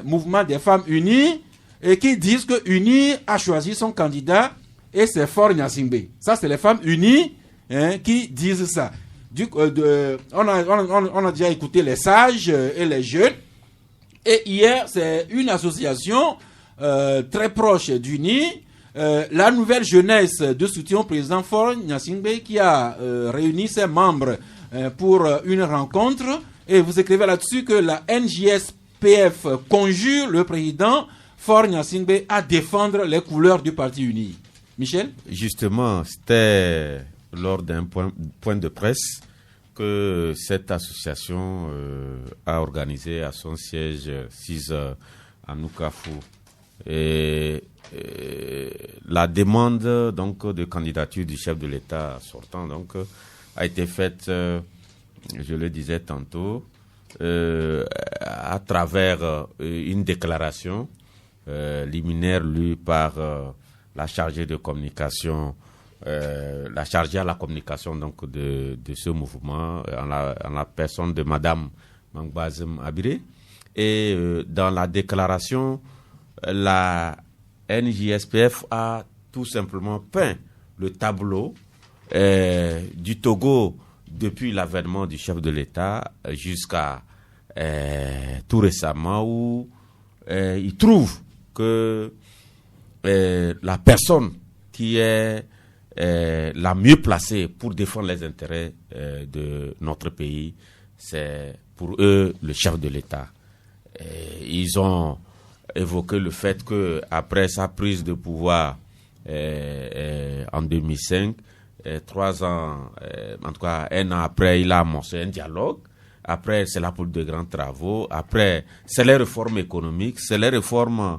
mouvement des femmes unies, et qui disent que Uni a choisi son candidat, et c'est Faure Gnassingbé. Ça, c'est les femmes unies qui disent ça. On a déjà écouté les sages et les jeunes, et hier, c'est une association très proche d'Uni, la nouvelle jeunesse de soutien au président Faure Gnassingbé qui a réuni ses membres pour une rencontre. Et vous écrivez là-dessus que la NJSPF conjure le président Faure Gnassingbé à défendre les couleurs du Parti uni. Michel? Justement, c'était lors d'un point de presse que cette association a organisé à son siège 6 à Nukafu. Et la demande donc de candidature du chef de l'État sortant donc a été faite, je le disais tantôt, à travers une déclaration liminaire lue par la chargée de communication, la chargée à la communication donc de ce mouvement en la personne de Madame Mangbazem Abiré. Et dans la déclaration, la NJSPF a tout simplement peint le tableau du Togo depuis l'avènement du chef de l'État jusqu'à tout récemment, où il trouve que la personne qui est la mieux placée pour défendre les intérêts de notre pays, c'est pour eux le chef de l'État. Ils ont évoqué le fait que après sa prise de pouvoir en 2005, 3 ans, en tout cas 1 an après, il a amorcé un dialogue. Après, c'est la politique de grands travaux. Après, c'est les réformes économiques, c'est les réformes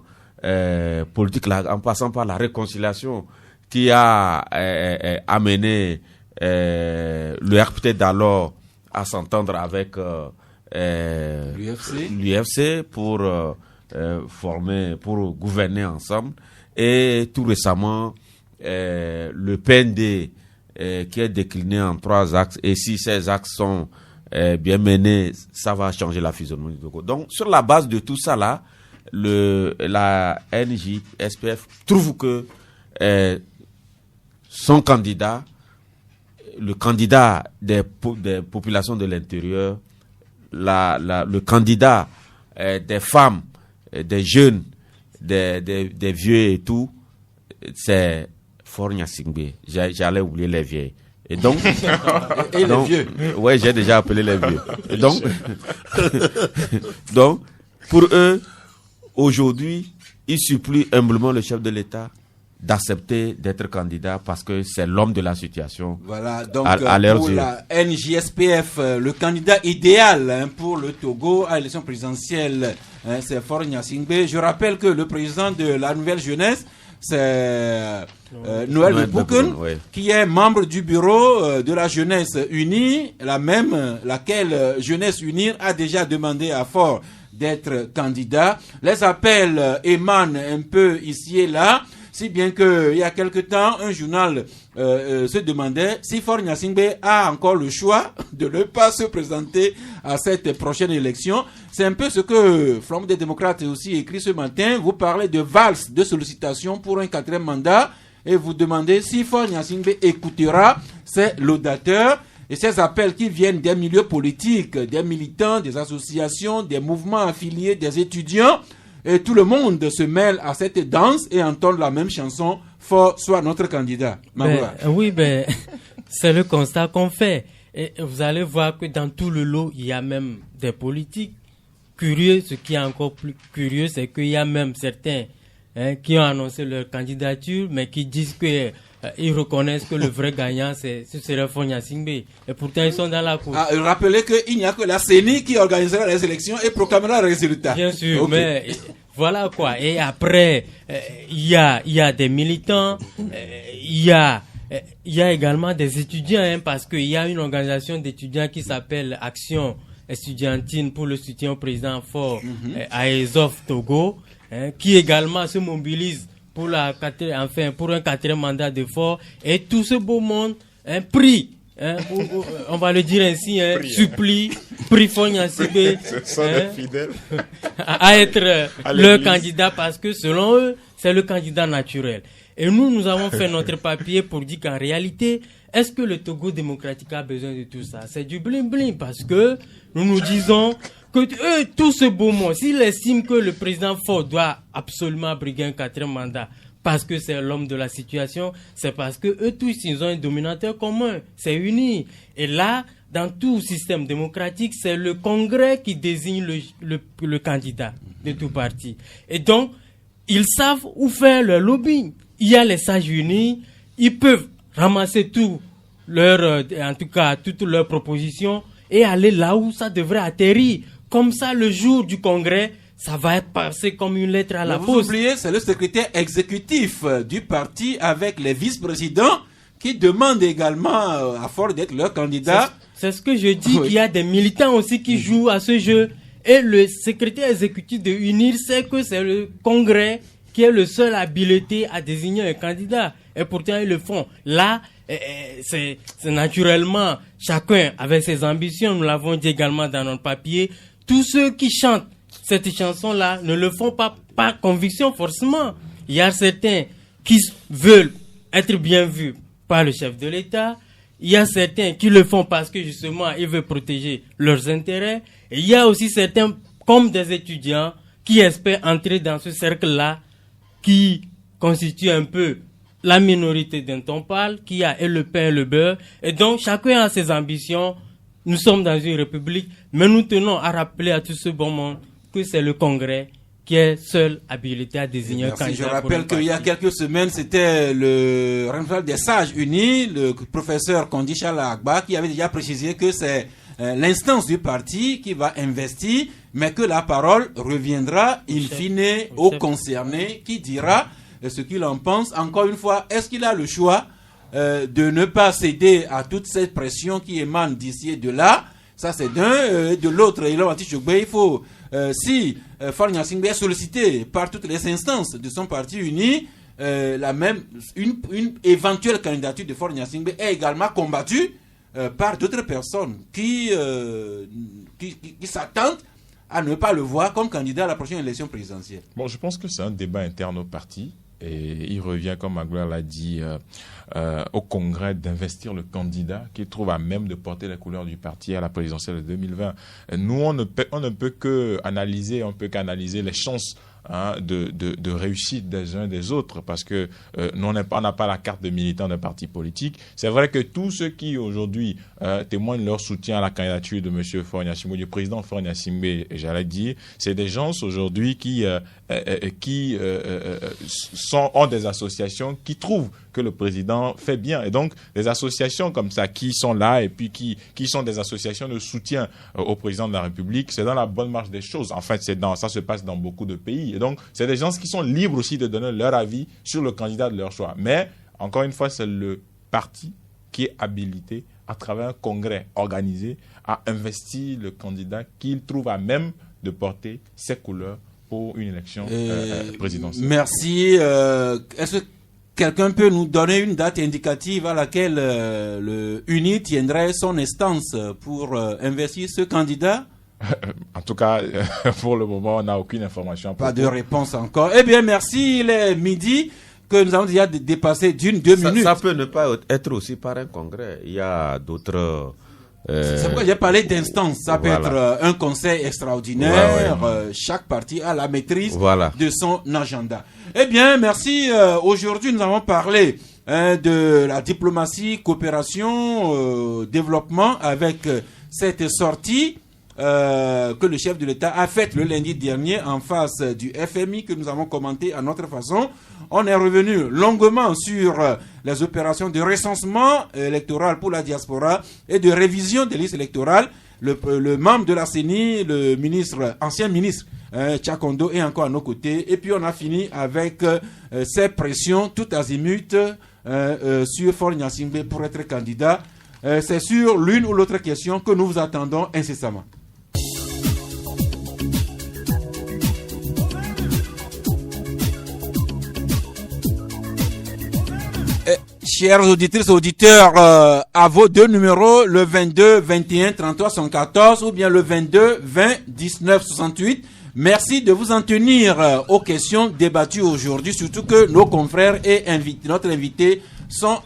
politiques, en passant par la réconciliation qui a amené le RPT d'alors à s'entendre avec l'UFC pour pour gouverner ensemble. Et tout récemment, le PND qui est décliné en 3 axes. Et si ces axes sont bien menés, ça va changer la physionomie du Togo. Donc, sur la base de tout ça là, la NJSPF trouve que son candidat, le candidat des populations de l'intérieur, le candidat des femmes, des jeunes, des vieux et tout, c'est Faure Gnassingbé. J'allais oublier les vieilles. Et donc, et les vieux. Ouais, j'ai déjà appelé les vieux. Et donc, donc, pour eux, aujourd'hui, il supplie humblement le chef de l'État d'accepter d'être candidat parce que c'est l'homme de la situation. Voilà, donc à leurs pour yeux. la NJSPF, le candidat idéal pour le Togo à l'élection présidentielle, c'est Faure Gnassingbé. Je rappelle que le président de la Nouvelle Jeunesse, c'est Noël de Bouken, ouais. qui est membre du bureau de la Jeunesse Unie, laquelle Jeunesse Unie a déjà demandé à Faure d'être candidat. Les appels émanent un peu ici et là, si bien que il y a quelque temps, un journal se demandait si Faure Gnassingbé a encore le choix de ne pas se présenter à cette prochaine élection. C'est un peu ce que Front des démocrates a aussi écrit ce matin. Vous parlez de valse de sollicitation pour un 4e mandat et vous demandez si Faure Gnassingbé écoutera ces laudateurs. Et ces appels qui viennent des milieux politiques, des militants, des associations, des mouvements affiliés, des étudiants, et tout le monde se mêle à cette danse et entend la même chanson, Faure soit notre candidat. Oui, c'est le constat qu'on fait. Et vous allez voir que dans tout le lot, il y a même des politiques curieux. Ce qui est encore plus curieux, c'est qu'il y a même certains qui ont annoncé leur candidature, mais qui disent que ils reconnaissent que le vrai gagnant, ce serait Faure Gnassingbé. Et pourtant, ils sont dans la cour. Rappelez qu'il n'y a que la CENI qui organisera les élections et proclamera le résultat. Bien sûr, okay. Mais voilà quoi. Et après, il y a des militants, il y a également des étudiants, parce qu'il y a une organisation d'étudiants qui s'appelle Action Estudiantine pour le soutien au président Faure à ESOF Togo, qui également se mobilise pour un 4e mandat de Faure, et tout ce beau monde prie, on va le dire ainsi, supplie, prie Faure Gnassingbé à être leur candidat, parce que selon eux, c'est le candidat naturel. Et nous avons fait notre papier pour dire qu'en réalité, est-ce que le Togo démocratique a besoin de tout ça? C'est du bling-bling, parce que nous disons que eux, tout ce beau monde, s'ils estiment que le président Faure doit absolument briguer un 4e mandat parce que c'est l'homme de la situation, c'est parce que eux tous, ils ont un dominateur commun, c'est uni. Et là, dans tout système démocratique, c'est le Congrès qui désigne le candidat de tout parti. Et donc, ils savent où faire leur lobbying. Il y a les sages unis, ils peuvent ramasser toutes leurs propositions et aller là où ça devrait atterrir. Comme ça, le jour du congrès, ça va être passé comme une lettre à la poste. Vous oubliez, c'est le secrétaire exécutif du parti avec les vice-présidents qui demandent également à Faure d'être leur candidat. C'est ce que je dis, qu'il y a des militants aussi qui jouent à ce jeu. Et le secrétaire exécutif de UNIR sait que c'est le congrès qui est le seul habilité à désigner un candidat. Et pourtant, ils le font. Là, c'est naturellement chacun avec ses ambitions. Nous l'avons dit également dans notre papier. Tous ceux qui chantent cette chanson-là ne le font pas par conviction forcément. Il y a certains qui veulent être bien vus par le chef de l'État. Il y a certains qui le font parce que justement ils veulent protéger leurs intérêts. Et il y a aussi certains, comme des étudiants, qui espèrent entrer dans ce cercle-là, qui constitue un peu la minorité dont on parle, qui a et le pain et le beurre. Et donc chacun a ses ambitions. Nous sommes dans une république, mais nous tenons à rappeler à tout ce bon monde que c'est le Congrès qui est seul habilité à désigner un candidat. Je rappelle qu'il y a quelques semaines, c'était le responsable des Sages Unis, le professeur Kondisha Agba, qui avait déjà précisé que c'est l'instance du parti qui va investir, mais que la parole reviendra in fine au concerné qui dira ce qu'il en pense. Encore une fois, est-ce qu'il a le choix de ne pas céder à toute cette pression qui émane d'ici et de là? Ça, c'est d'un. De l'autre, il faut, si Faure Gnassingbé est sollicité par toutes les instances de son parti uni, une éventuelle candidature de Faure Gnassingbé est également combattue par d'autres personnes qui s'attendent à ne pas le voir comme candidat à la prochaine élection présidentielle. Bon, je pense que c'est un débat interne au parti. Et il revient, comme Magloire l'a dit, au Congrès d'investir le candidat qui trouve à même de porter les couleurs du parti à la présidentielle de 2020. Nous, on ne peut qu'analyser les chances de réussite des uns des autres, parce que nous, on n'a pas la carte de militant d'un parti politique. C'est vrai que tous ceux qui aujourd'hui témoignent leur soutien à la candidature de M. Faure Gnassingbé, du président Faure Gnassingbé, j'allais dire, c'est des gens aujourd'hui qui ont des associations qui trouvent que le président fait bien. Et donc, des associations comme ça qui sont là et puis qui sont des associations de soutien au président de la République, c'est dans la bonne marche des choses. En fait, ça se passe dans beaucoup de pays. Et donc, c'est des gens qui sont libres aussi de donner leur avis sur le candidat de leur choix. Mais, encore une fois, c'est le parti qui est habilité, à travers un congrès organisé, à investir le candidat qu'il trouve à même de porter ses couleurs pour une élection présidentielle. Merci. Est-ce que quelqu'un peut nous donner une date indicative à laquelle le UNI tiendrait son instance pour investir ce candidat? En tout cas, pour le moment, on n'a aucune information. Pas de réponse encore. Eh bien, merci. Il est midi, que nous avons déjà dépassé deux minutes. Ça peut ne pas être aussi par un congrès. Il y a d'autres... C'est pourquoi j'ai parlé d'instance. Ça peut être un conseil extraordinaire. Chaque parti a la maîtrise de son agenda. Eh bien, merci. Aujourd'hui, nous avons parlé de la diplomatie, coopération, développement avec cette sortie que le chef de l'État a faite le lundi dernier en face du FMI, que nous avons commenté à notre façon. On est revenu longuement sur les opérations de recensement électoral pour la diaspora et de révision des listes électorales. Le membre de la CENI, le ancien ministre Tchakondo est encore à nos côtés. Et puis on a fini avec ces pressions tout azimut sur Faure Gnassingbé pour être candidat. C'est sur l'une ou l'autre question que nous vous attendons incessamment. Chers auditrices et auditeurs, à vos deux numéros, le 22 21 33 114 ou bien le 22 20 19 68. Merci de vous en tenir aux questions débattues aujourd'hui, surtout que nos confrères et notre invité sont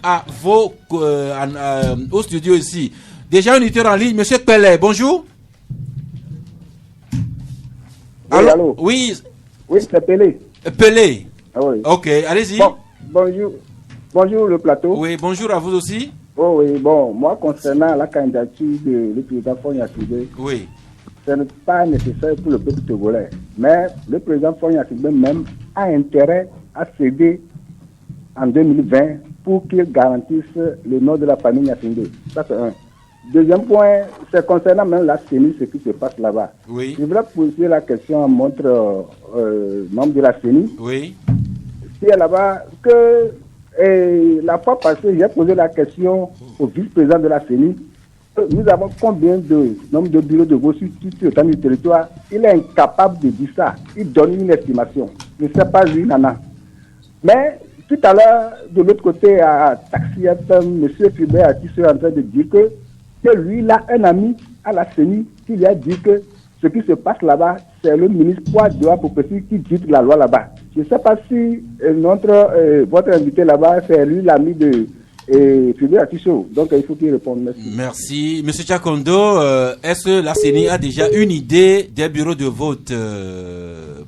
au studio ici. Déjà un auditeur en ligne, Monsieur Pellet, bonjour. Allô? Oui, c'est Pelé. Pelé. Ah, oui. Ok, allez-y. Bon, bonjour le plateau. Oui, bonjour à vous aussi. Oh oui, bon, moi concernant la candidature de président Faure Gnassingbé, oui, ce n'est pas nécessaire pour le peuple togolais. Mais le président Faure Gnassingbé même a intérêt à céder en 2020 pour qu'il garantisse le nom de la famille Gnassingbé. Ça c'est un. Deuxième point, c'est concernant même la CENI, ce qui se passe là-bas. Oui. Je voudrais poser la question à notre membre de la CENI. Oui. Qui est là-bas, que la fois passée, j'ai posé la question au vice-président de la CENI. Nous avons combien de nombre de bureaux de vote sur le du territoire? Il est incapable de dire ça. Il donne une estimation. Je ne sais pas, lui, Nana. Mais tout à l'heure, de l'autre côté, à Taxi FM, M. Philbert est en train de dire que lui, il a un ami à la CENI qui lui a dit que ce qui se passe là-bas, c'est le ministre Pouadioua Popesi qui dit la loi là-bas. Je ne sais pas si votre invité là-bas, c'est lui l'ami de Philbert Atisso. Donc il faut qu'il réponde. Merci. Merci. Monsieur Tchakondo, est-ce que la CENI a déjà une idée des bureaux de vote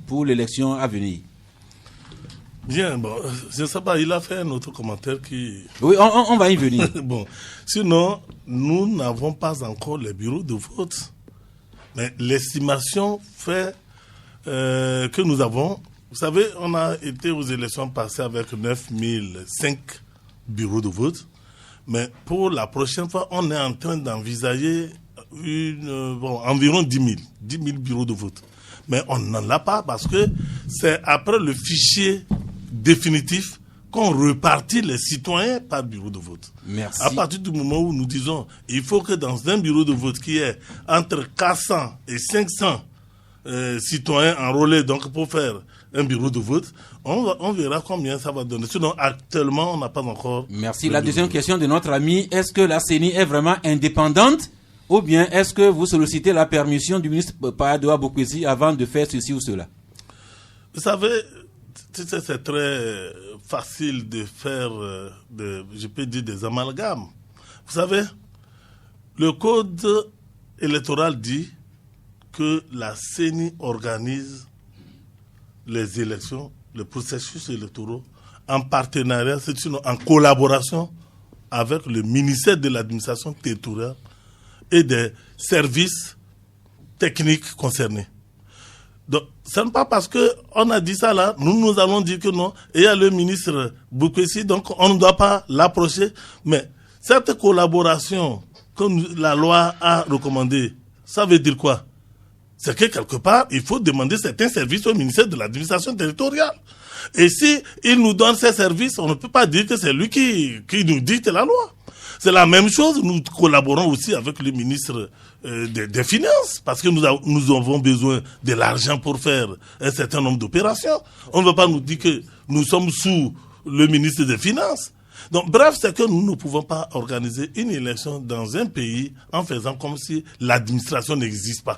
pour l'élection à venir? Bien, bon, je ne sais pas, il a fait un autre commentaire qui... Oui, on va y venir. Bon, sinon, nous n'avons pas encore les bureaux de vote. Mais l'estimation fait que nous avons... Vous savez, on a été aux élections passées avec 9005 bureaux de vote. Mais pour la prochaine fois, on est en train d'envisager environ 10 000 bureaux de vote. Mais on n'en a pas parce que c'est après le fichier définitif qu'on repartit les citoyens par bureau de vote. Merci. À partir du moment où nous disons il faut que dans un bureau de vote qui est entre 400 et 500 citoyens enrôlés donc pour faire un bureau de vote, on verra combien ça va donner. Sinon, actuellement, on n'a pas encore... Merci. La deuxième question de notre ami, est-ce que la CENI est vraiment indépendante ou bien est-ce que vous sollicitez la permission du ministre Pouadioua Popesi avant de faire ceci ou cela? Vous savez, c'est très facile de faire, je peux dire, des amalgames. Vous savez, le code électoral dit que la CENI organise les élections, le processus électoral, en partenariat, c'est-à-dire en collaboration avec le ministère de l'administration territoriale et des services techniques concernés. Donc, ce n'est pas parce qu'on a dit ça là, nous allons dire que non, et il y a le ministre Boukwesi, donc on ne doit pas l'approcher. Mais cette collaboration que la loi a recommandée, ça veut dire quoi? C'est que quelque part, il faut demander certains services au ministère de l'administration territoriale. Et si il nous donne ces services, on ne peut pas dire que c'est lui qui nous dicte la loi. C'est la même chose, nous collaborons aussi avec le ministre des Finances, parce que nous avons besoin de l'argent pour faire un certain nombre d'opérations. On ne veut pas nous dire que nous sommes sous le ministre des Finances. Donc, bref, c'est que nous ne pouvons pas organiser une élection dans un pays en faisant comme si l'administration n'existe pas.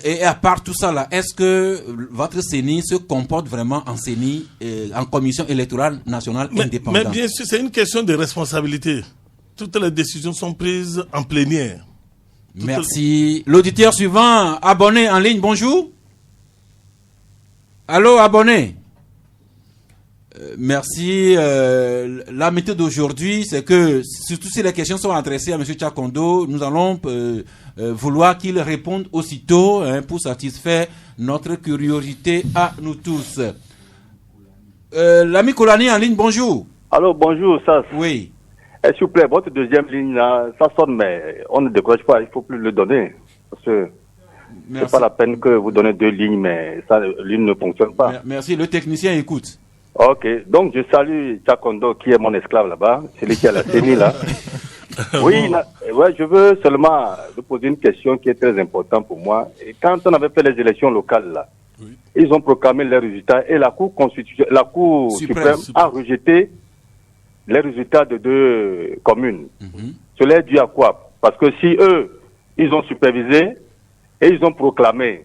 Et à part tout ça, là, est-ce que votre CENI se comporte vraiment en CENI, en commission électorale nationale indépendante? Mais bien sûr, c'est une question de responsabilité. Toutes les décisions sont prises en plénière. Merci. L'auditeur suivant, abonné en ligne, bonjour. Allô, abonné. Merci. La méthode d'aujourd'hui, c'est que, surtout si les questions sont adressées à M. Tchakondo, nous allons vouloir qu'il réponde aussitôt pour satisfaire notre curiosité à nous tous. L'ami Koulani en ligne, bonjour. Allô, bonjour, ça. Oui. S'il vous plaît, votre deuxième ligne, là, ça sonne, mais on ne décroche pas, il ne faut plus le donner. Parce que c'est pas la peine que vous donnez deux lignes, mais ça, l'une ne fonctionne pas. Merci, le technicien écoute. Ok, donc je salue Tchakondo qui est mon esclave là-bas, celui qui a la CENI là. Oui, ouais, je veux seulement vous poser une question qui est très importante pour moi. Et quand on avait fait les élections locales là, ils ont proclamé les résultats et la Cour suprême a rejeté les résultats de deux communes. Cela est dû à quoi? Parce que si eux, ils ont supervisé et ils ont proclamé,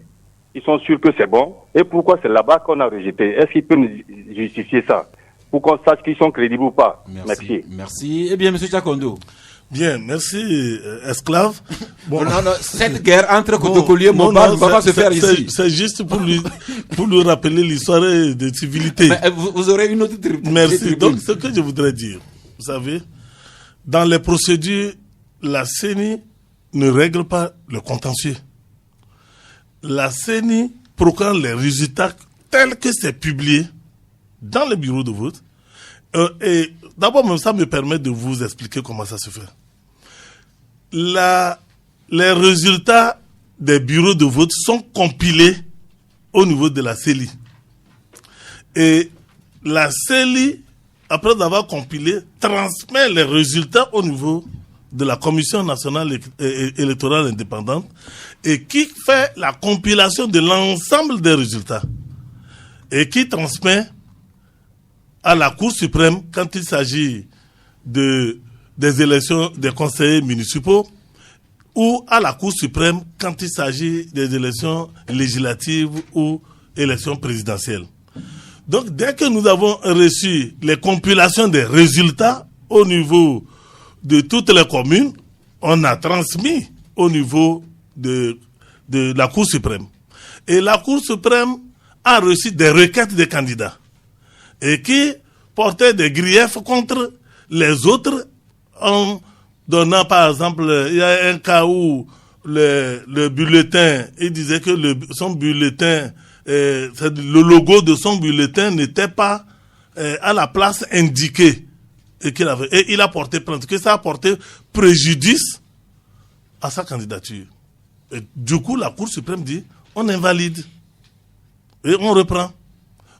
ils sont sûrs que c'est bon. Et pourquoi c'est là-bas qu'on a rejeté? Est-ce qu'ils peuvent nous justifier ça? Pour qu'on sache qu'ils sont crédibles ou pas? Merci. Merci. Eh bien, M. Tchakondo. Bien, merci, esclave. Bon. Non, cette guerre entre Kotokoli et Moba ne va pas se faire ici. C'est juste pour lui rappeler l'histoire de civilité. Mais vous aurez une autre tribune. Merci. Donc, ce que je voudrais dire, vous savez, dans les procédures, la CENI ne règle pas le contentieux. La CENI proclame les résultats tels que c'est publié dans le bureau de vote. Et d'abord, même ça me permet de vous expliquer comment ça se fait. Les résultats des bureaux de vote sont compilés au niveau de la CELI. Et la CELI, après avoir compilé, transmet les résultats au niveau de la Commission nationale électorale indépendante et qui fait la compilation de l'ensemble des résultats et qui transmet à la Cour suprême quand il s'agit des élections des conseillers municipaux ou à la Cour suprême quand il s'agit des élections législatives ou élections présidentielles. Donc, dès que nous avons reçu les compilations des résultats au niveau de toutes les communes, on a transmis au niveau de la Cour suprême. Et la Cour suprême a reçu des requêtes des candidats et qui portaient des griefs contre les autres en donnant, par exemple, il y a un cas où le bulletin, il disait que son bulletin, le logo de son bulletin n'était pas à la place indiquée et il a porté plainte, que ça a porté préjudice à sa candidature. Et du coup, la Cour suprême dit, on invalide et on reprend.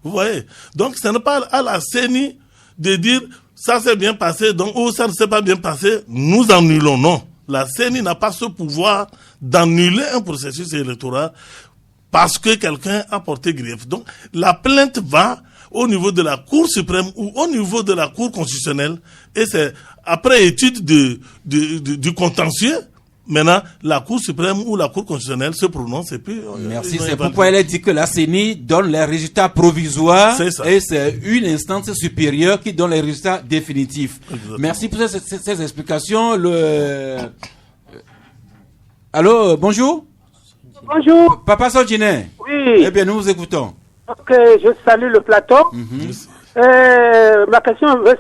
Vous voyez? Donc, ce n'est pas à la CENI de dire ça s'est bien passé, donc, ou ça ne s'est pas bien passé, nous annulons. Non. La CENI n'a pas ce pouvoir d'annuler un processus électoral parce que quelqu'un a porté grief. Donc, la plainte va au niveau de la Cour suprême ou au niveau de la Cour constitutionnelle et c'est après étude du contentieux. Maintenant, la Cour suprême ou la Cour constitutionnelle se prononce et puis... Merci, c'est pourquoi elle a dit que la CENI donne les résultats provisoires et c'est une instance supérieure qui donne les résultats définitifs. Exactement. Merci pour ces explications. Allô, bonjour. Bonjour. Papa Sodjine. Oui. Eh bien, nous vous écoutons. Donc, je salue le plateau. Ma question veut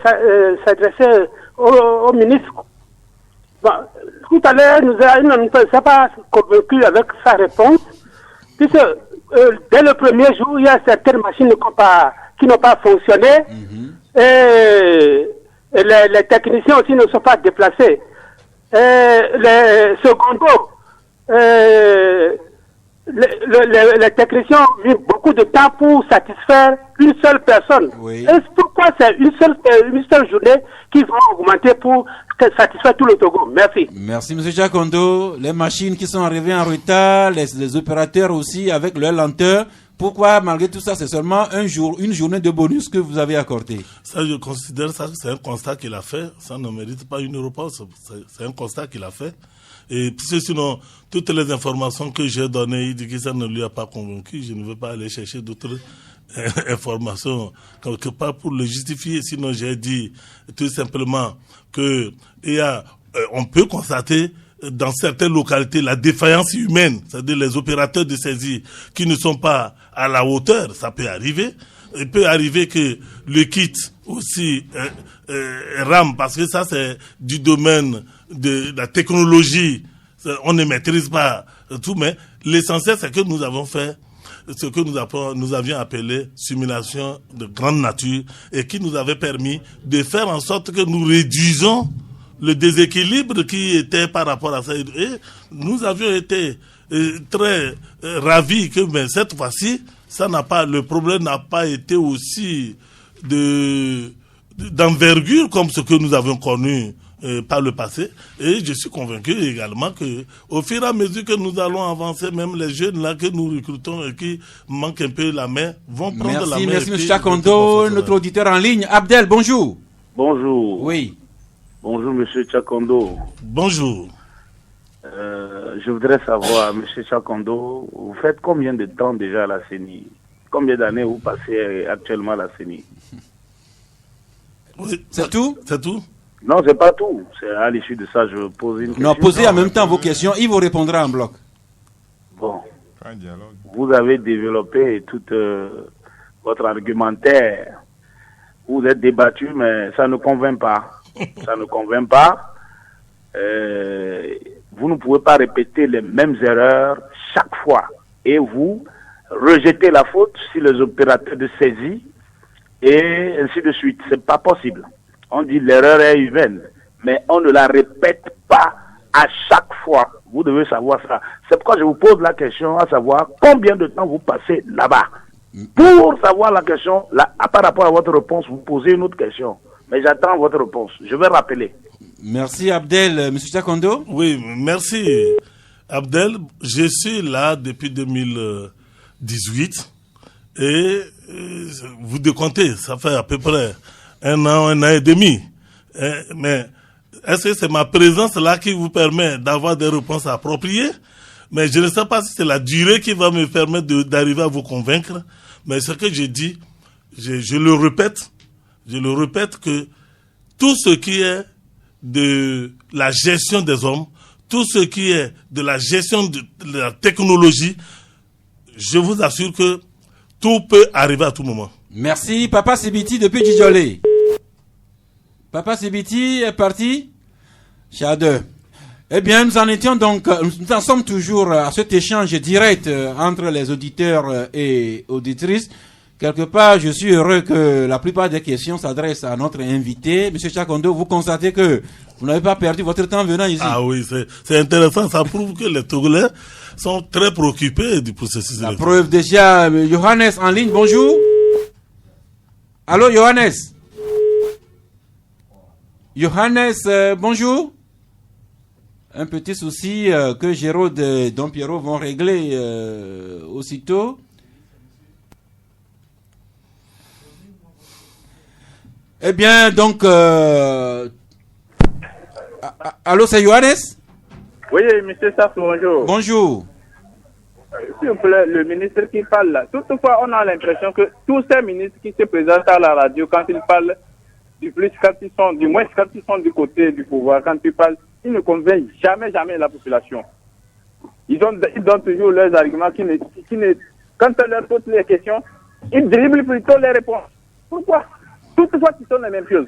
s'adresser au ministre. Bon, tout à l'heure, il ne s'est pas convaincu avec sa réponse, puisque dès le premier jour, il y a certaines machines qui n'ont pas fonctionné, et les techniciens aussi ne sont pas déplacés. Secondo, les techniciens ont mis beaucoup de temps pour satisfaire une seule personne. Oui. Et pourquoi c'est une seule journée qui va augmenter pour satisfaire tout le Togo? Merci. Merci, M. Chakondo. Les machines qui sont arrivées en retard, les opérateurs aussi avec leur lenteur. Pourquoi, malgré tout ça, c'est seulement une journée de bonus que vous avez accordé? Ça, je considère ça, c'est un constat qu'il a fait. Ça ne mérite pas une réponse. C'est un constat qu'il a fait. Et puis sinon, toutes les informations que j'ai données, il dit que ça ne lui a pas convaincu. Je ne veux pas aller chercher d'autres informations quelque part pour le justifier. Sinon, j'ai dit tout simplement que on peut constater dans certaines localités la défaillance humaine, c'est-à-dire les opérateurs de saisie qui ne sont pas à la hauteur. Ça peut arriver. Il peut arriver que le kit aussi rame, parce que ça c'est du domaine de la technologie. On ne maîtrise pas tout, mais l'essentiel c'est que nous avons fait ce que nous avions appelé simulation de grande nature et qui nous avait permis de faire en sorte que nous réduisons le déséquilibre qui était par rapport à ça. Et nous avions été très ravis que cette fois-ci, le problème n'a pas été aussi d'envergure comme ce que nous avions connu par le passé. Et je suis convaincu également que au fur et à mesure que nous allons avancer, même les jeunes là que nous recrutons et qui manquent un peu la main vont prendre la main. Merci, M. Chakondo. Notre auditeur en ligne, Abdel, bonjour. Bonjour. Oui. Bonjour, M. Chakondo. Bonjour. Je voudrais savoir, M. Chakondo, vous faites combien de temps déjà à la CENI? Combien d'années vous passez actuellement à la CENI? Oui, c'est tout? C'est tout? Non, c'est pas tout. C'est à l'issue de ça, je pose une question. Non, posez en même temps vos questions, il vous répondra en bloc. Bon. Vous avez développé tout votre argumentaire. Vous êtes débattu, mais ça ne convainc pas. Ça ne convainc pas. Vous ne pouvez pas répéter les mêmes erreurs chaque fois. Et vous rejetez la faute sur les opérateurs de saisie et ainsi de suite. C'est pas possible. On dit l'erreur est humaine, mais on ne la répète pas à chaque fois. Vous devez savoir ça. C'est pourquoi je vous pose la question à savoir combien de temps vous passez là-bas. Pour savoir la question, par rapport à votre réponse, vous posez une autre question. Mais j'attends votre réponse. Je vais rappeler. Merci Abdel. Monsieur Chakondo? Oui, merci Abdel. Je suis là depuis 2018 et vous décomptez, ça fait à peu près un an et demi. Mais est-ce que c'est ma présence là qui vous permet d'avoir des réponses appropriées? Mais je ne sais pas si c'est la durée qui va me permettre d'arriver à vous convaincre. Mais ce que je dis, je le répète que tout ce qui est de la gestion des hommes, tout ce qui est de la gestion de la technologie, je vous assure que tout peut arriver à tout moment. Merci, Papa Sibiti depuis Djidjolé. Papa Sibiti est parti? Chade. Eh bien, nous en sommes toujours à cet échange direct entre les auditeurs et auditrices. Quelque part, je suis heureux que la plupart des questions s'adressent à notre invité. Monsieur Chakondo, vous constatez que vous n'avez pas perdu votre temps venant ici. Ah oui, c'est intéressant. Ça prouve que les Togolais sont très préoccupés du processus électoral. La preuve déjà, Johannes en ligne, bonjour. Allô, Johannes? Johannes, bonjour. Un petit souci que Gérald et Don Pierrot vont régler aussitôt. Eh bien, donc... allô, c'est Johannes? Oui, monsieur Saff, bonjour. Bonjour. S'il vous plaît, le ministre qui parle là. Toutefois, on a l'impression que tous ces ministres qui se présentent à la radio, quand ils parlent, du moins quand ils sont du côté du pouvoir, quand ils parlent, ils ne convainquent jamais la population. Ils donnent toujours leurs arguments quand on leur pose les questions, Ils dribblent plutôt les réponses. Pourquoi? Toutefois, ce sont les mêmes choses.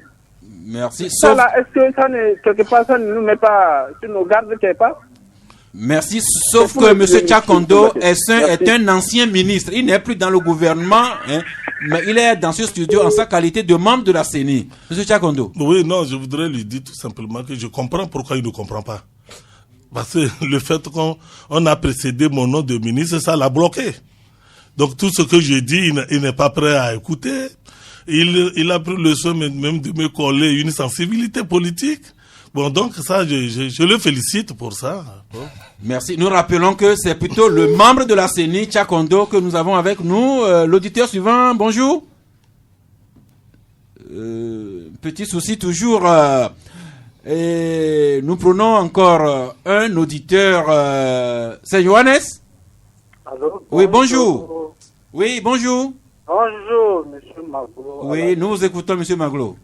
Merci. Ça, là, est-ce que ça quelque part, ça ne nous met pas sur nos gardes quelque part? Merci, sauf que M. Tchakondo est un ancien ministre. Il n'est plus dans le gouvernement, hein, mais il est dans ce studio en sa qualité de membre de la CENI. M. Tchakondo. Oui, non, je voudrais lui dire tout simplement que je comprends pourquoi il ne comprend pas. Parce que le fait qu'on a précédé mon nom de ministre, ça l'a bloqué. Donc tout ce que je dis, il n'est pas prêt à écouter. Il a pris le soin même de me coller une sensibilité politique. Bon, donc ça, je le félicite pour ça. Bon. Merci. Nous rappelons que c'est plutôt le membre de la CENI, Tchakondo, que nous avons avec nous. L'auditeur suivant, bonjour. Petit souci toujours. Et nous prenons encore un auditeur. C'est Johannes? Allô? Oui, bonjour. Oui, bonjour. Bonjour, monsieur Maglo. Oui, nous vous écoutons, monsieur Maglo.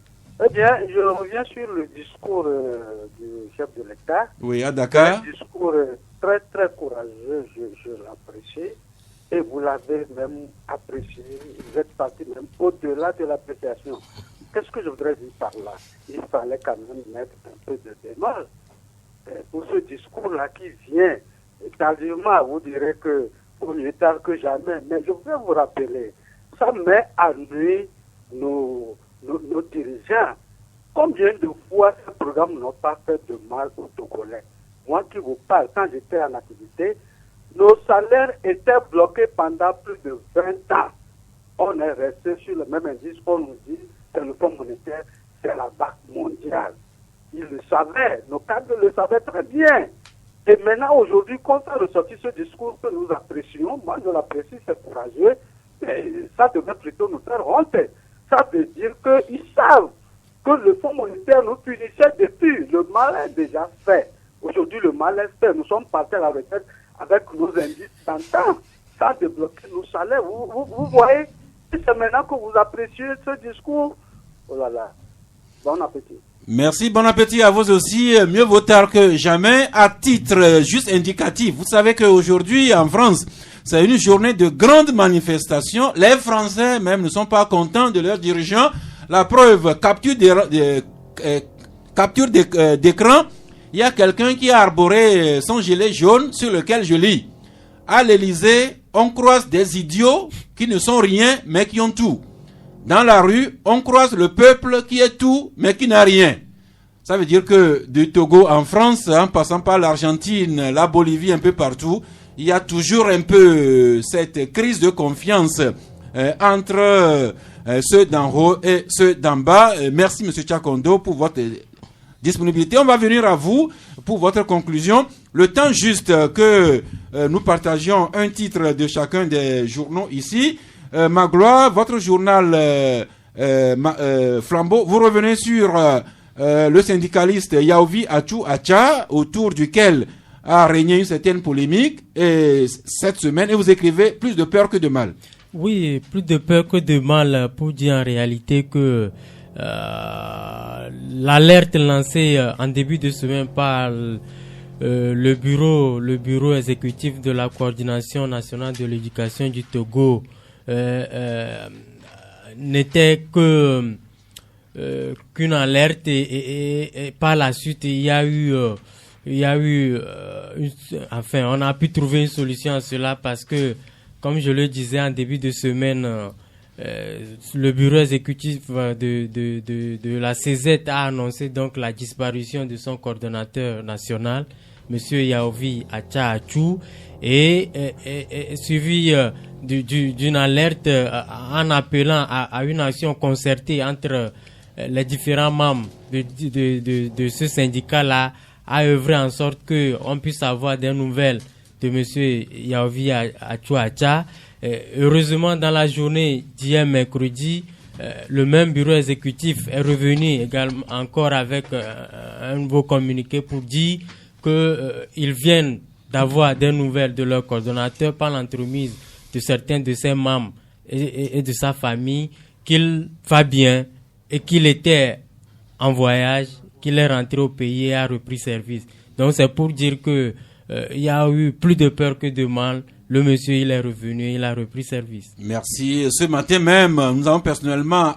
Eh bien, je reviens sur le discours du chef de l'État. Oui, à Dakar. Un discours très, très courageux, je l'apprécie. Et vous l'avez même apprécié. Vous êtes parti même au-delà de l'appréciation. Qu'est-ce que je voudrais dire par là? Il fallait quand même mettre un peu de bémol pour ce discours-là qui vient tardivement. Vous direz que au mieux tard que jamais. Mais je voudrais vous rappeler, ça met à nuit nos dirigeants. Combien de fois ces programmes n'ont pas fait de mal aux Togolais? Moi qui vous parle, quand j'étais en activité, nos salaires étaient bloqués pendant plus de 20 ans. On est resté sur le même indice. On nous dit c'est le Fonds monétaire, c'est la Banque mondiale. Ils le savaient, nos cadres le savaient très bien. Et maintenant, aujourd'hui, quand on fait ressortir ce discours que nous apprécions, moi je l'apprécie, c'est courageux, mais ça devrait plutôt nous faire honte. Ça veut dire qu'ils savent que le Fonds monétaire nous punissait depuis. Le mal est déjà fait. Aujourd'hui, le mal est fait. Nous sommes partis à la retraite avec nos indices d'antan. Ça a débloqué nos salaires. Vous voyez, c'est maintenant que vous appréciez ce discours. Oh là là. Bon appétit. Merci, bon appétit à vous aussi. Mieux vaut tard que jamais. À titre juste indicatif, vous savez qu'aujourd'hui en France, c'est une journée de grandes manifestations. Les Français même ne sont pas contents de leurs dirigeants. La preuve, capture d'écran, il y a quelqu'un qui a arboré son gilet jaune sur lequel je lis: à l'Élysée, on croise des idiots qui ne sont rien mais qui ont tout. Dans la rue, on croise le peuple qui est tout mais qui n'a rien. Ça veut dire que du Togo en France, en passant par l'Argentine, la Bolivie, un peu partout, il y a toujours un peu cette crise de confiance entre ceux d'en haut et ceux d'en bas. Merci M. Tchakondo pour votre disponibilité. On va venir à vous pour votre conclusion. Le temps juste que nous partagions un titre de chacun des journaux ici. Magloire, votre journal Flambeau, vous revenez sur le syndicaliste Yaovi Achou Acha, autour duquel a régné une certaine polémique cette semaine, et vous écrivez plus de peur que de mal. Oui, plus de peur que de mal, pour dire en réalité que l'alerte lancée en début de semaine par le bureau exécutif de la coordination nationale de l'éducation du Togo n'était que qu'une alerte, et par la suite il y a eu on a pu trouver une solution à cela, parce que, comme je le disais en début de semaine, le bureau exécutif de la CZ a annoncé donc la disparition de son coordonnateur national, Monsieur Yaovi Acha Achou, et suivi d'une alerte en appelant à une action concertée entre les différents membres de ce syndicat-là, à œuvrer en sorte qu'on puisse avoir des nouvelles de Monsieur Yaovi Achou Acha. Heureusement, dans la journée d'hier mercredi, le même bureau exécutif est revenu également encore avec un nouveau communiqué pour dire qu'ils viennent d'avoir des nouvelles de leur coordonnateur par l'entremise de certains de ses membres et de sa famille, qu'il va bien et qu'il était en voyage, qu'il est rentré au pays et a repris service. Donc c'est pour dire que il y a eu plus de peur que de mal. le monsieur, il est revenu, il a repris service. Merci. Ce matin même, nous avons personnellement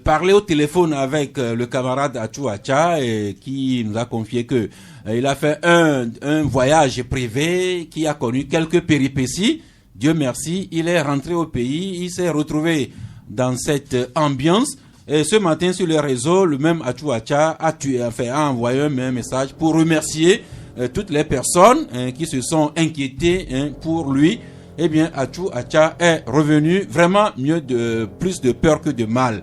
parlé au téléphone avec le camarade Achou Acha qui nous a confié que il a fait un voyage privé qui a connu quelques péripéties. Dieu merci, il est rentré au pays, il s'est retrouvé dans cette ambiance. Et ce matin sur les réseaux, le même Achou Acha a envoyé un même message pour remercier toutes les personnes qui se sont inquiétées pour lui. Eh bien, Achou Acha est revenu vraiment plus de peur que de mal.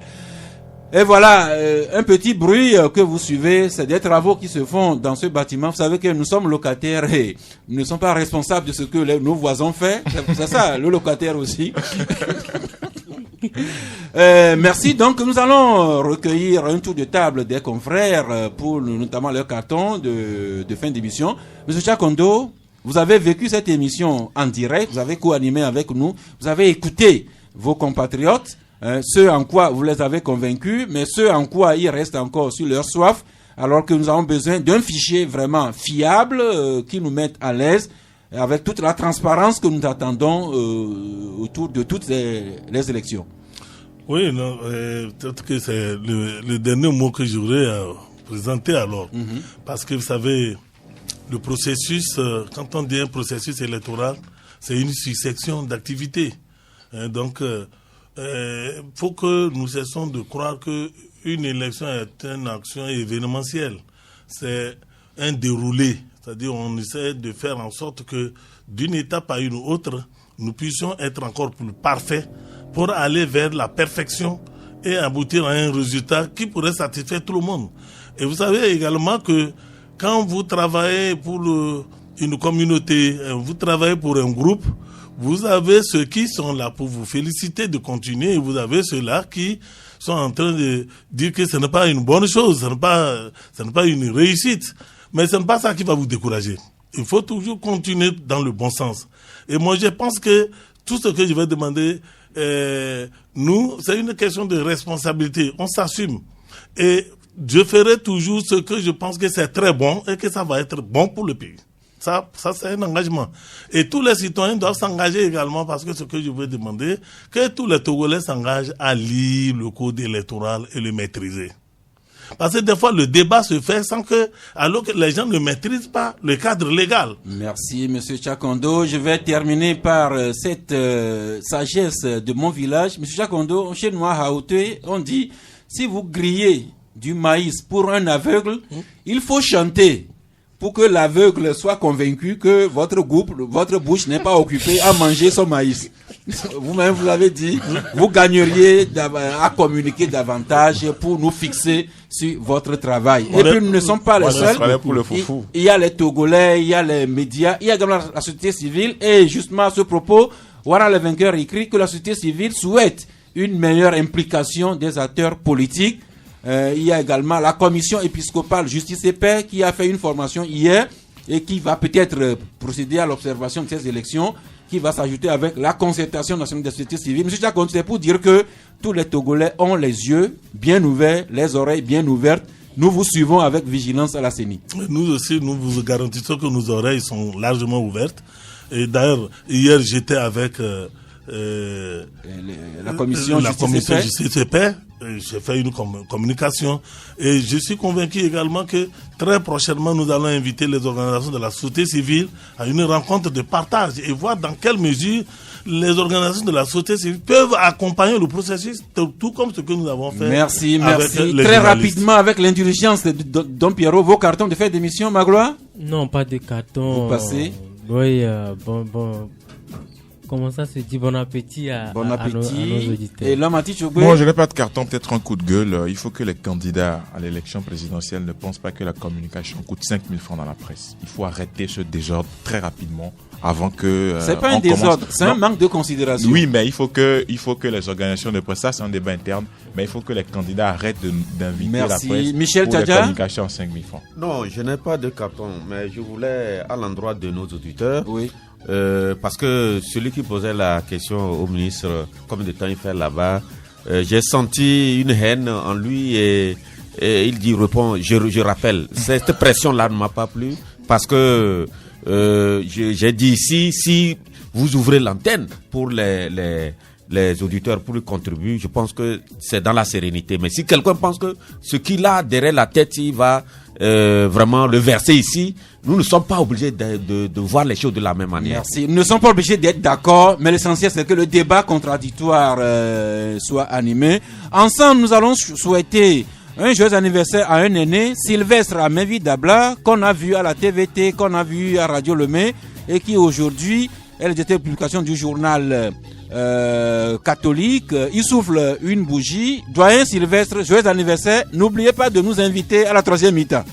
Et voilà, un petit bruit que vous suivez, c'est des travaux qui se font dans ce bâtiment. Vous savez que nous sommes locataires et nous ne sommes pas responsables de ce que nos voisins font. C'est ça, le locataire aussi. Merci. Donc, nous allons recueillir un tour de table des confrères pour notamment leur carton de fin d'émission. Monsieur Chakondo, vous avez vécu cette émission en direct, vous avez co-animé avec nous, vous avez écouté vos compatriotes, ceux en quoi vous les avez convaincus, mais ceux en quoi ils restent encore sur leur soif, alors que nous avons besoin d'un fichier vraiment fiable qui nous mette à l'aise, avec toute la transparence que nous attendons autour de toutes les élections. Oui, non, peut-être que c'est le dernier mot que j'aurais présenté alors. Parce que vous savez, le processus, quand on dit un processus électoral, c'est une succession d'activités. Donc, faut que nous cessons de croire qu'une élection est une action événementielle. C'est un déroulé. C'est-à-dire on essaie de faire en sorte que d'une étape à une autre, nous puissions être encore plus parfaits pour aller vers la perfection et aboutir à un résultat qui pourrait satisfaire tout le monde. Et vous savez également que quand vous travaillez pour une communauté, vous travaillez pour un groupe, vous avez ceux qui sont là pour vous féliciter de continuer et vous avez ceux-là qui sont en train de dire que ce n'est pas une bonne chose, ce n'est pas une réussite. Mais ce n'est pas ça qui va vous décourager. Il faut toujours continuer dans le bon sens. Et moi, je pense que tout ce que je vais demander, nous, c'est une question de responsabilité. On s'assume. Et je ferai toujours ce que je pense que c'est très bon et que ça va être bon pour le pays. Ça c'est un engagement. Et tous les citoyens doivent s'engager également parce que ce que je veux demander, que tous les Togolais s'engagent à lire le code électoral et le maîtriser. Parce que des fois, le débat se fait alors que les gens ne maîtrisent pas le cadre légal. Merci, Monsieur Chakondo. Je vais terminer par cette sagesse de mon village. Monsieur Chakondo, chez nous à Haouté, on dit, si vous grillez du maïs pour un aveugle, il faut chanter pour que l'aveugle soit convaincu que votre bouche n'est pas occupée à manger son maïs. Vous-même, vous l'avez dit, vous gagneriez à communiquer davantage pour nous fixer sur votre travail. Et puis, nous ne sommes pas les seuls. Il y a les Togolais, il y a les médias, il y a également la société civile. Et justement, à ce propos, Ouara le vainqueur écrit que la société civile souhaite une meilleure implication des acteurs politiques. Il y a également la commission épiscopale Justice et Paix qui a fait une formation hier et qui va peut-être procéder à l'observation de ces élections, qui va s'ajouter avec la concertation nationale de la société civile. Monsieur Chakon, c'est pour dire que tous les Togolais ont les yeux bien ouverts, les oreilles bien ouvertes. Nous vous suivons avec vigilance à la CENI. Nous aussi, nous vous garantissons que nos oreilles sont largement ouvertes. Et d'ailleurs, hier, j'étais avec la commission Justice et Paix. J'ai fait une communication et je suis convaincu également que très prochainement nous allons inviter les organisations de la société civile à une rencontre de partage et voir dans quelle mesure les organisations de la société civile peuvent accompagner le processus tout comme ce que nous avons fait. Merci. Très rapidement avec l'intelligence de Don Pierrot, vos cartons de fin d'émission, Magloire? Non, pas de cartons. Vous passez? Oui, bon. Comment ça se dit? Bon appétit à nos auditeurs. Et Lamati Chogwe? Moi, je n'ai pas de carton, peut-être un coup de gueule. Il faut que les candidats à l'élection présidentielle ne pensent pas que la communication coûte 5 000 francs dans la presse. Il faut arrêter ce désordre très rapidement avant que... c'est pas un désordre, c'est un manque de considération. Oui, mais il faut que les organisations de presse, ça c'est un débat interne, mais il faut que les candidats arrêtent d'inviter la presse Michel pour les communications en 5 000 francs. Non, je n'ai pas de carton, mais je voulais, à l'endroit de nos auditeurs... Oui. Parce que celui qui posait la question au ministre, combien de temps il fait là-bas, j'ai senti une haine en lui et il dit, je rappelle, cette pression-là ne m'a pas plu parce que j'ai dit, si vous ouvrez l'antenne pour les auditeurs pour y contribuer, je pense que c'est dans la sérénité. Mais si quelqu'un pense que ce qu'il a derrière la tête, il va vraiment le verser ici, nous ne sommes pas obligés de voir les choses de la même manière. Merci. Nous ne sommes pas obligés d'être d'accord, mais l'essentiel c'est que le débat contradictoire soit animé. Ensemble, nous allons souhaiter un joyeux anniversaire à un aîné, Sylvestre Amevi Dabla, qu'on a vu à la TVT, qu'on a vu à Radio Lemay, et qui aujourd'hui, elle était publication du journal catholique, il souffle une bougie. Doyen Sylvestre, joyeux anniversaire. N'oubliez pas de nous inviter à la 3e mi-temps.